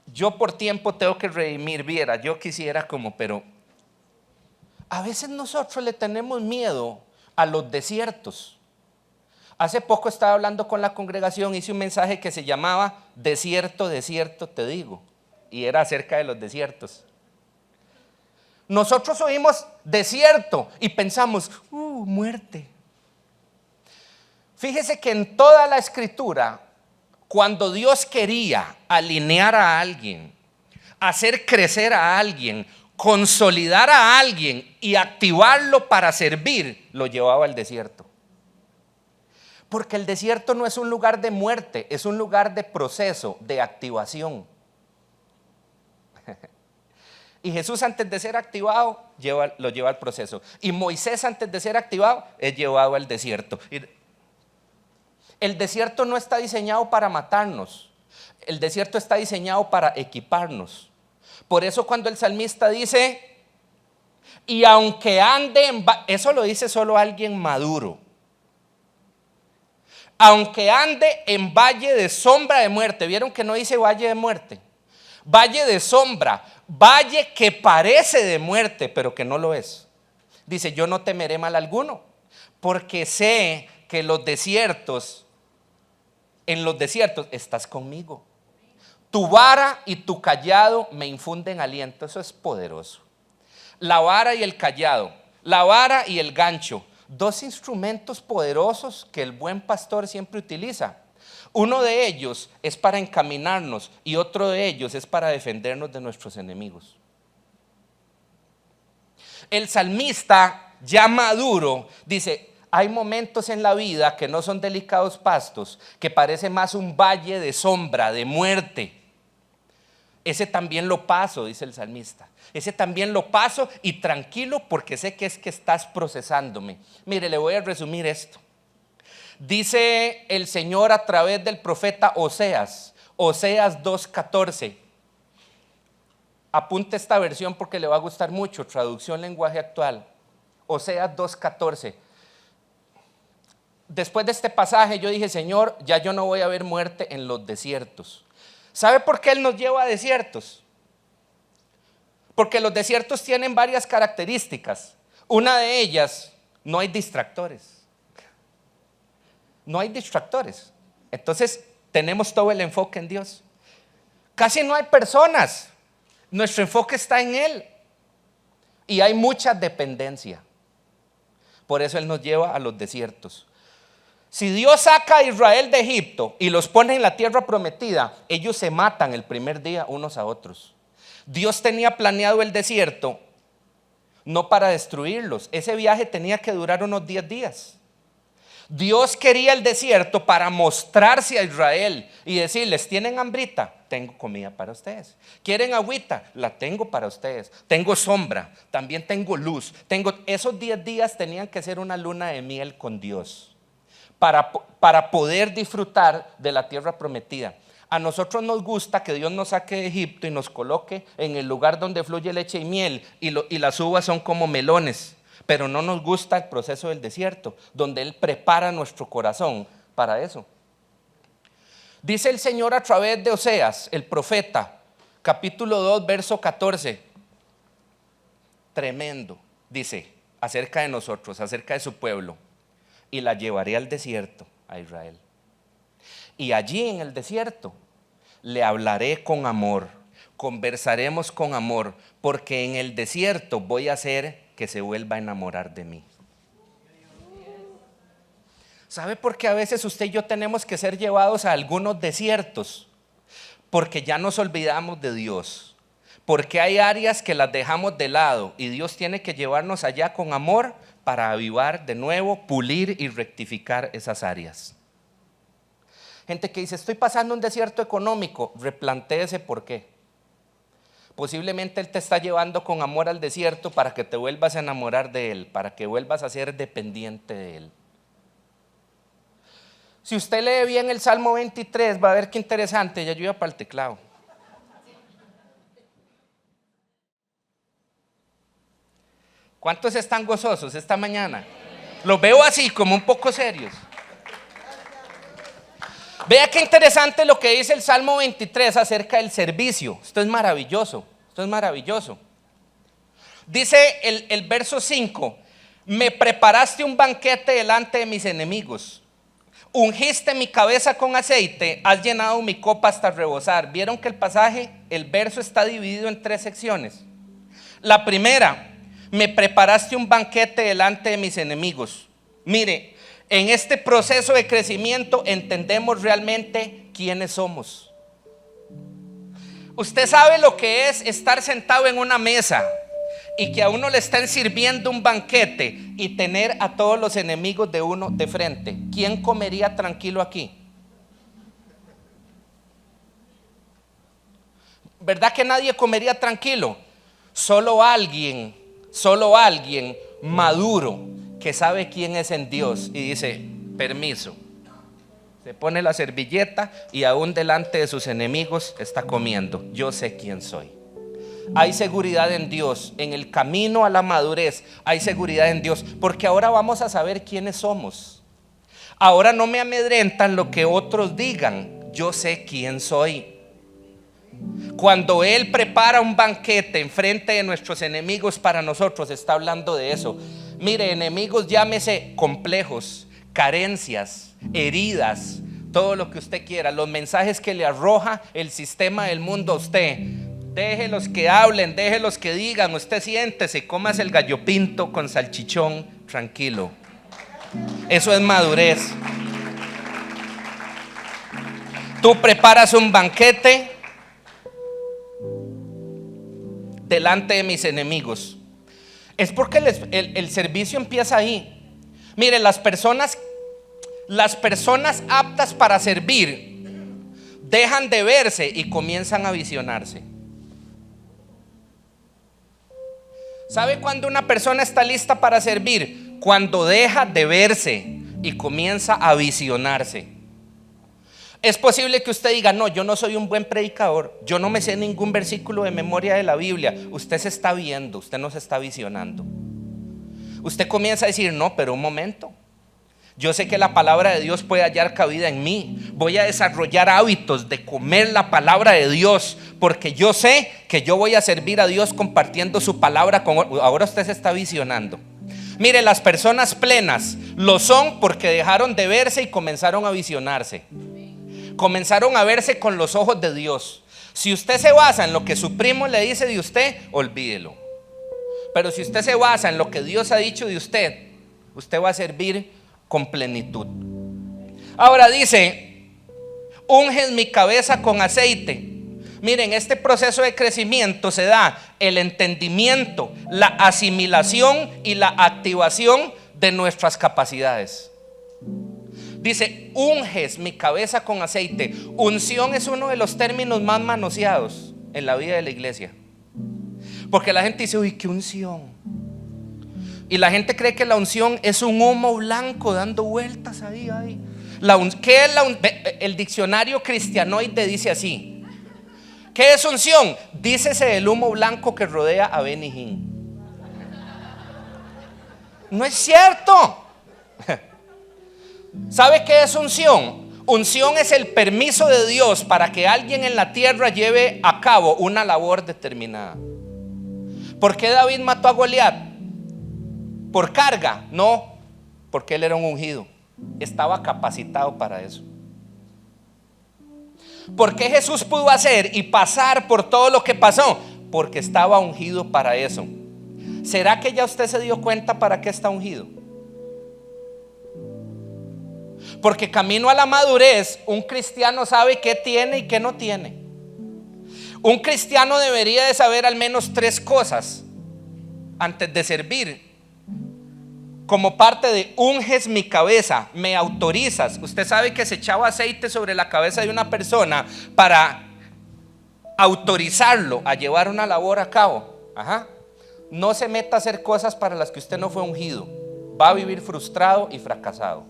Yo por tiempo tengo que redimir, viera, yo quisiera pero a veces nosotros le tenemos miedo a los desiertos. Hace poco estaba hablando con la congregación, hice un mensaje que se llamaba Desierto, desierto te digo, y era acerca de los desiertos. Nosotros oímos desierto y pensamos, muerte. Fíjese que en toda la escritura, cuando Dios quería alinear a alguien, hacer crecer a alguien, consolidar a alguien y activarlo para servir, lo llevaba al desierto. Porque el desierto no es un lugar de muerte, es un lugar de proceso, de activación. Y Jesús antes de ser activado lo lleva al proceso. Y Moisés antes de ser activado es llevado al desierto. El desierto no está diseñado para matarnos. El desierto está diseñado para equiparnos. Por eso cuando el salmista dice, y aunque ande eso lo dice solo alguien maduro. Aunque ande en valle de sombra de muerte. ¿Vieron que no dice valle de muerte? Valle de sombra, valle que parece de muerte, pero que no lo es. Dice, yo no temeré mal alguno, porque sé que en los desiertos estás conmigo. Tu vara y tu cayado me infunden aliento. Eso es poderoso. La vara y el cayado, la vara y el gancho, dos instrumentos poderosos que el buen pastor siempre utiliza. Uno de ellos es para encaminarnos y otro de ellos es para defendernos de nuestros enemigos. El salmista ya maduro dice, hay momentos en la vida que no son delicados pastos, que parece más un valle de sombra, de muerte. Ese también lo paso, dice el salmista. Ese también lo paso y tranquilo porque sé que es que estás procesándome. Mire, le voy a resumir esto. Dice el Señor a través del profeta Oseas 2:14. Apunte esta versión porque le va a gustar mucho, traducción lenguaje actual. Oseas 2:14. Después de este pasaje yo dije, Señor, ya yo no voy a ver muerte en los desiertos. ¿Sabe por qué Él nos lleva a desiertos? Porque los desiertos tienen varias características. Una de ellas, no hay distractores. No hay distractores. Entonces, tenemos todo el enfoque en Dios. Casi no hay personas. Nuestro enfoque está en Él. Y hay mucha dependencia. Por eso Él nos lleva a los desiertos. Si Dios saca a Israel de Egipto y los pone en la tierra prometida, ellos se matan el primer día unos a otros. Dios tenía planeado el desierto no para destruirlos. Ese viaje tenía que durar unos 10 días. Dios quería el desierto para mostrarse a Israel y decirles, ¿tienen hambrita? Tengo comida para ustedes. ¿Quieren agüita? La tengo para ustedes. Tengo sombra, también tengo luz. Esos 10 días tenían que ser una luna de miel con Dios para poder disfrutar de la tierra prometida. A nosotros nos gusta que Dios nos saque de Egipto y nos coloque en el lugar donde fluye leche y miel y las uvas son como melones. Pero no nos gusta el proceso del desierto, donde Él prepara nuestro corazón para eso. Dice el Señor a través de Oseas, el profeta, capítulo 2, verso 14. Tremendo, dice, acerca de nosotros, acerca de su pueblo. Y la llevaré al desierto, a Israel. Y allí en el desierto le hablaré con amor, conversaremos con amor, porque en el desierto voy a hacer que se vuelva a enamorar de mí. ¿Sabe por qué a veces usted y yo tenemos que ser llevados a algunos desiertos? Porque ya nos olvidamos de Dios. Porque hay áreas que las dejamos de lado y Dios tiene que llevarnos allá con amor para avivar de nuevo, pulir y rectificar esas áreas. Gente que dice, estoy pasando un desierto económico, replantéese por qué. Posiblemente Él te está llevando con amor al desierto para que te vuelvas a enamorar de Él, para que vuelvas a ser dependiente de Él. Si usted lee bien el Salmo 23, va a ver qué interesante, ya yo iba para el teclado. ¿Cuántos están gozosos esta mañana? Los veo así, como un poco serios. Vea qué interesante lo que dice el Salmo 23 acerca del servicio. Esto es maravilloso, esto es maravilloso. Dice el verso 5, me preparaste un banquete delante de mis enemigos. Ungiste mi cabeza con aceite, has llenado mi copa hasta rebosar. ¿Vieron que el pasaje, el verso está dividido en 3 secciones? La primera, me preparaste un banquete delante de mis enemigos. Mire, en este proceso de crecimiento entendemos realmente quiénes somos. Usted sabe lo que es estar sentado en una mesa y que a uno le están sirviendo un banquete y tener a todos los enemigos de uno de frente. ¿Quién comería tranquilo aquí? ¿Verdad que nadie comería tranquilo? Solo alguien maduro que sabe quién es en Dios y dice, permiso. Se pone la servilleta y aún delante de sus enemigos está comiendo. Yo sé quién soy. Hay seguridad en Dios, en el camino a la madurez hay seguridad en Dios, porque ahora vamos a saber quiénes somos. Ahora no me amedrentan lo que otros digan, yo sé quién soy. Cuando Él prepara un banquete en frente de nuestros enemigos para nosotros, está hablando de eso. Mire, enemigos, llámese complejos, carencias, heridas, todo lo que usted quiera, los mensajes que le arroja el sistema del mundo a usted. Déjelos que hablen, déjelos que digan, usted siéntese, cómase el gallo pinto con salchichón, tranquilo. Eso es madurez. Tú preparas un banquete delante de mis enemigos. Es porque el servicio empieza ahí. Mire, las personas aptas para servir dejan de verse y comienzan a visionarse. ¿Sabe cuándo una persona está lista para servir? Cuando deja de verse y comienza a visionarse. Es posible que usted diga: no, yo no soy un buen predicador, yo no me sé ningún versículo de memoria de la Biblia. Usted se está viendo, usted no se está visionando. Usted comienza a decir: no, pero un momento, yo sé que la palabra de Dios puede hallar cabida en mí. Voy a desarrollar hábitos de comer la palabra de Dios, porque yo sé que yo voy a servir a Dios compartiendo su palabra con otros. Ahora usted se está visionando. Mire, las personas plenas lo son porque dejaron de verse y comenzaron a visionarse. Comenzaron a verse con los ojos de Dios. Si usted se basa en lo que su primo le dice de usted, olvídelo. Pero si usted se basa en lo que Dios ha dicho de usted, usted va a servir con plenitud. Ahora dice: unges mi cabeza con aceite. Miren, este proceso de crecimiento se da el entendimiento, la asimilación y la activación de nuestras capacidades. Dice: unges mi cabeza con aceite. Unción es uno de los términos más manoseados en la vida de la iglesia, porque la gente dice: uy, qué unción. Y la gente cree que la unción es un humo blanco dando vueltas ahí. ¿Qué es el diccionario cristianoide dice así? ¿Qué es unción? Dícese el humo blanco que rodea a Benny Hinn. No es cierto. ¿Sabe qué es unción? Unción es el permiso de Dios para que alguien en la tierra lleve a cabo una labor determinada. ¿Por qué David mató a Goliat? ¿Por carga? No, porque él era un ungido. Estaba capacitado para eso. ¿Por qué Jesús pudo hacer y pasar por todo lo que pasó? Porque estaba ungido para eso. ¿Será que ya usted se dio cuenta para qué está ungido? Porque camino a la madurez, un cristiano sabe qué tiene y qué no tiene. Un cristiano debería de saber al menos 3 cosas antes de servir. Como parte de unges mi cabeza, me autorizas. Usted sabe que se echaba aceite sobre la cabeza de una persona para autorizarlo a llevar una labor a cabo. No se meta a hacer cosas para las que usted no fue ungido. Va a vivir frustrado y fracasado.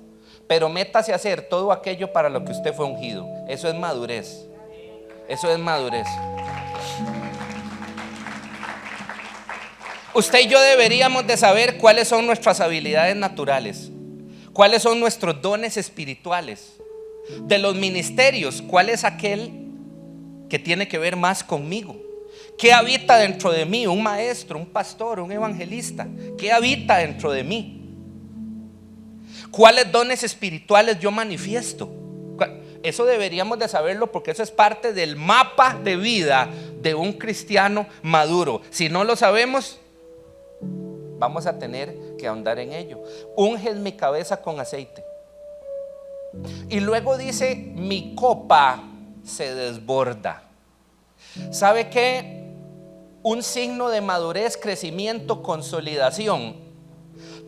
Pero métase a hacer todo aquello para lo que usted fue ungido. Eso es madurez. Eso es madurez. Usted y yo deberíamos de saber cuáles son nuestras habilidades naturales, cuáles son nuestros dones espirituales. De los ministerios, ¿cuál es aquel que tiene que ver más conmigo? ¿Qué habita dentro de mí? Un maestro, un pastor, un evangelista. ¿Qué habita dentro de mí? ¿Cuáles dones espirituales yo manifiesto? Eso deberíamos de saberlo, porque eso es parte del mapa de vida de un cristiano maduro. Si no lo sabemos, vamos a tener que ahondar en ello. Unges mi cabeza con aceite. Y luego dice: mi copa se desborda. ¿Sabe qué? Un signo de madurez, crecimiento, consolidación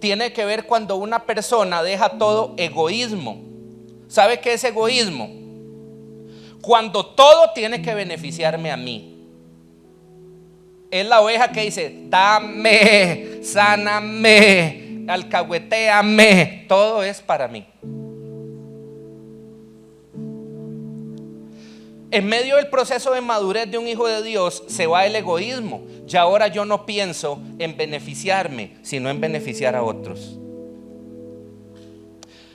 tiene que ver cuando una persona deja todo egoísmo. ¿Sabe qué es egoísmo? Cuando todo tiene que beneficiarme a mí. Es la oveja que dice: dame, sáname, alcahuetéame, todo es para mí. En medio del proceso de madurez de un hijo de Dios se va el egoísmo. Y ahora yo no pienso en beneficiarme, sino en beneficiar a otros.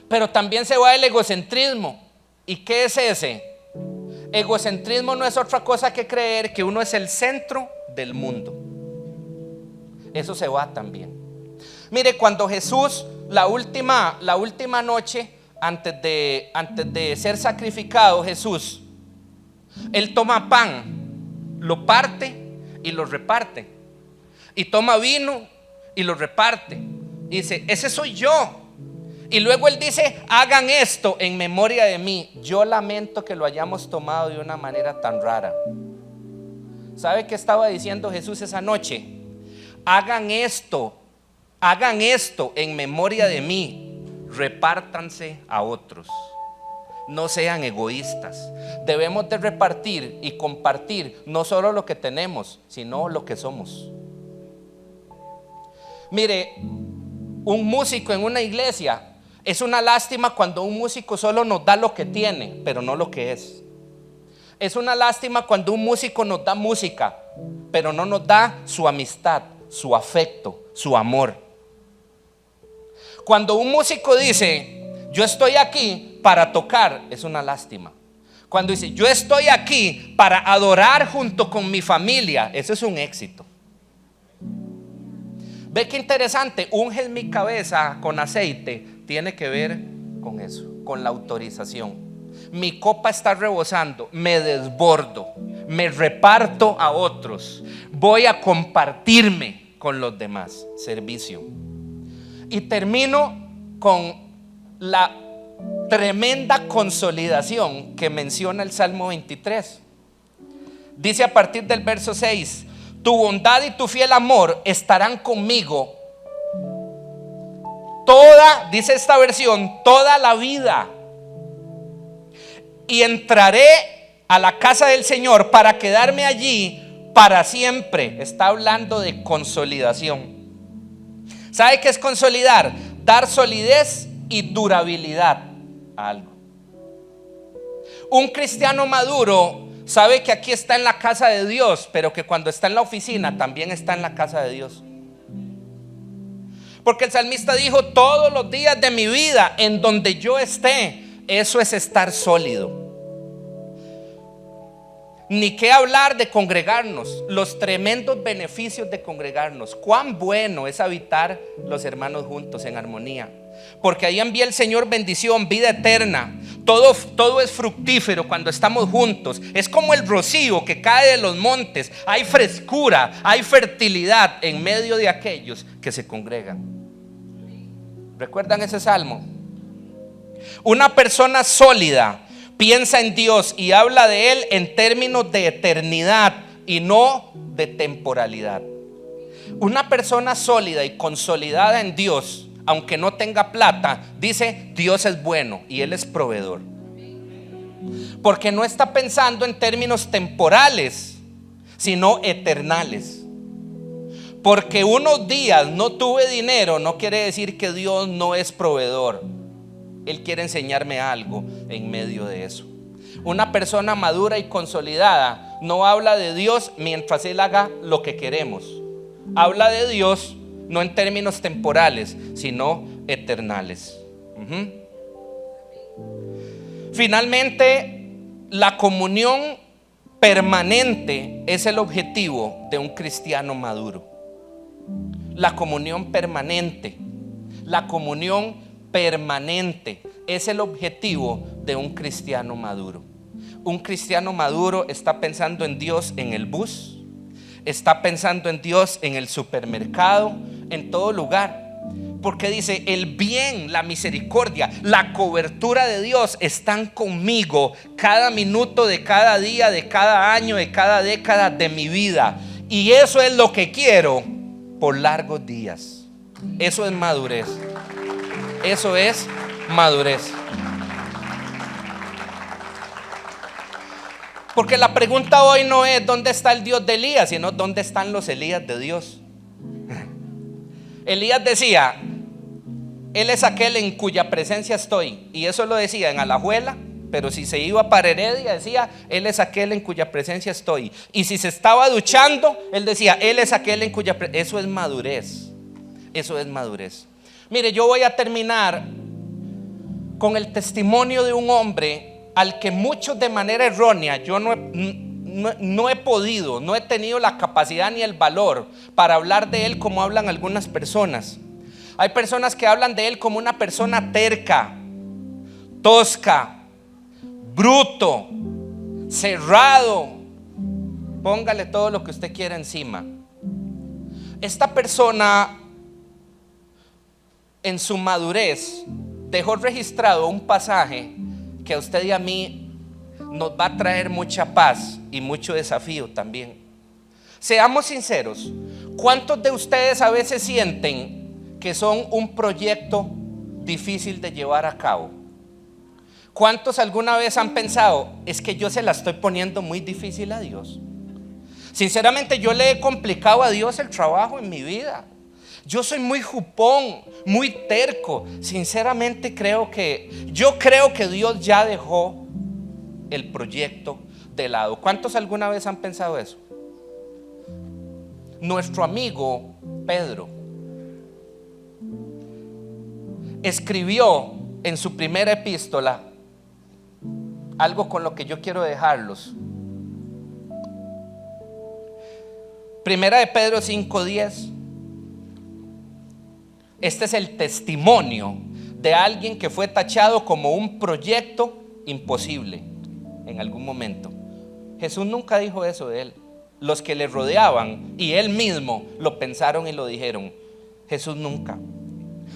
Pero también se va el egocentrismo. ¿Y qué es ese? Egocentrismo no es otra cosa que creer que uno es el centro del mundo. Eso se va también. Mire, cuando Jesús, la última noche antes de ser sacrificado, Jesús, Él toma pan, lo parte y lo reparte. Y toma vino y lo reparte. Y dice: ese soy yo. Y luego Él dice: hagan esto en memoria de mí. Yo lamento que lo hayamos tomado de una manera tan rara. ¿Sabe qué estaba diciendo Jesús esa noche? Hagan esto en memoria de mí. repártanse a otros. No sean egoístas. Debemos de repartir y compartir no solo lo que tenemos, sino lo que somos. Mire, un músico en una iglesia, es una lástima cuando un músico solo nos da lo que tiene, pero no lo que es. Es una lástima cuando un músico nos da música, pero no nos da su amistad, su afecto, su amor. Cuando un músico dice, yo estoy aquí para tocar, es una lástima. Cuando dice, yo estoy aquí para adorar junto con mi familia, eso es un éxito. Ve qué interesante, unge mi cabeza con aceite, tiene que ver con eso, con la autorización. Mi copa está rebosando, me desbordo, me reparto a otros, voy a compartirme con los demás, servicio. Y termino con la tremenda consolidación que menciona el Salmo 23. Dice a partir del verso 6, tu bondad y tu fiel amor estarán conmigo toda, dice esta versión, toda la vida. Y entraré a la casa del Señor para quedarme allí para siempre. Está hablando de consolidación. ¿Sabe qué es consolidar? Dar solidez y durabilidad a algo. Un cristiano maduro sabe que aquí está en la casa de Dios, pero que cuando está en la oficina también está en la casa de Dios. Porque el salmista dijo, todos los días de mi vida en donde yo esté, eso es estar sólido. Ni qué hablar de congregarnos, los tremendos beneficios de congregarnos. Cuán bueno es habitar los hermanos juntos en armonía, porque ahí envía el Señor bendición, vida eterna. Todo es fructífero cuando estamos juntos. Es como el rocío que cae de los montes. Hay frescura, hay fertilidad en medio de aquellos que se congregan. ¿Recuerdan ese salmo? Una persona sólida piensa en Dios y habla de Él en términos de eternidad y no de temporalidad. Una persona sólida y consolidada en Dios, aunque no tenga plata, dice Dios es bueno y Él es proveedor. Porque no está pensando en términos temporales, sino eternales. Porque unos días no tuve dinero no quiere decir que Dios no es proveedor. Él quiere enseñarme algo en medio de eso. Una persona madura y consolidada no habla de Dios mientras Él haga lo que queremos. Habla de Dios no en términos temporales, sino eternales. Finalmente, la comunión permanente es el objetivo de un cristiano maduro. La comunión permanente. La comunión permanente es el objetivo de un cristiano maduro. Un cristiano maduro está pensando en Dios en el bus, está pensando en Dios en el supermercado, en todo lugar, porque dice el bien, la misericordia, la cobertura de Dios están conmigo cada minuto de cada día, de cada año, de cada década de mi vida, y eso es lo que quiero por largos días. Eso es madurez. Eso es madurez. Porque la pregunta hoy no es ¿dónde está el Dios de Elías?, sino ¿dónde están los Elías de Dios? Elías decía, Él es aquel en cuya presencia estoy. Y eso lo decía en Alajuela, pero si se iba para Heredia decía, Él es aquel en cuya presencia estoy. Y si se estaba duchando, Él decía, Él es aquel en cuya presencia. Eso es madurez. Eso es madurez. Mire, yo voy a terminar con el testimonio de un hombre al que muchos de manera errónea yo no he tenido la capacidad ni el valor para hablar de él como hablan algunas personas. Hay personas que hablan de él como una persona terca, tosca, bruto, cerrado. Póngale todo lo que usted quiera encima. Esta persona en su madurez dejó registrado un pasaje que a usted y a mí nos va a traer mucha paz y mucho desafío también. Seamos sinceros, ¿cuántos de ustedes a veces sienten que son un proyecto difícil de llevar a cabo? ¿Cuántos alguna vez han pensado, es que yo se la estoy poniendo muy difícil a Dios? Sinceramente, yo le he complicado a Dios el trabajo en mi vida. Yo soy muy jupón, muy terco. Sinceramente yo creo que Dios ya dejó el proyecto de lado. ¿Cuántos alguna vez han pensado eso? Nuestro amigo Pedro escribió en su primera epístola algo con lo que yo quiero dejarlos. Primera de Pedro 5:10. Este es el testimonio de alguien que fue tachado como un proyecto imposible en algún momento. Jesús nunca dijo eso de él. Los que le rodeaban y él mismo lo pensaron y lo dijeron. Jesús nunca.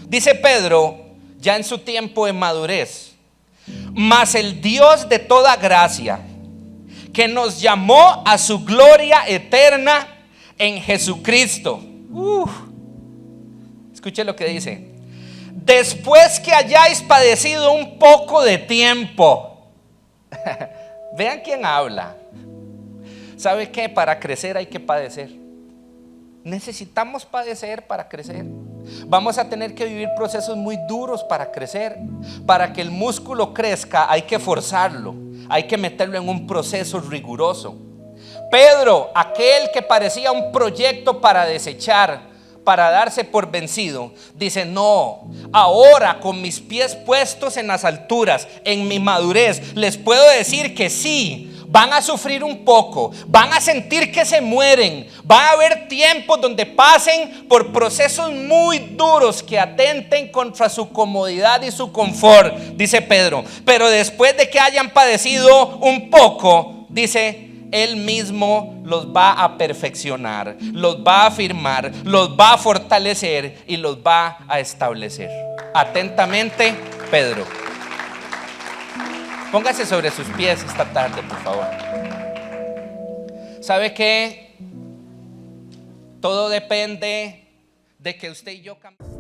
Dice Pedro, ya en su tiempo de madurez: mas el Dios de toda gracia, que nos llamó a su gloria eterna en Jesucristo. Escuche lo que dice: después que hayáis padecido un poco de tiempo. Vean quién habla. ¿Sabe qué? Para crecer hay que padecer. Necesitamos padecer para crecer. Vamos a tener que vivir procesos muy duros para crecer. Para que el músculo crezca hay que forzarlo, hay que meterlo en un proceso riguroso. Pedro, aquel que parecía un proyecto para desechar, para darse por vencido, dice: no, ahora con mis pies puestos en las alturas, en mi madurez, les puedo decir que sí. Van a sufrir un poco, van a sentir que se mueren, van a haber tiempos donde pasen por procesos muy duros que atenten contra su comodidad y su confort, dice Pedro. Pero después de que hayan padecido un poco, dice, Él mismo los va a perfeccionar, los va a afirmar, los va a fortalecer y los va a establecer. Atentamente, Pedro. Póngase sobre sus pies esta tarde, por favor. ¿Sabe qué? Todo depende de que usted y yo cambien.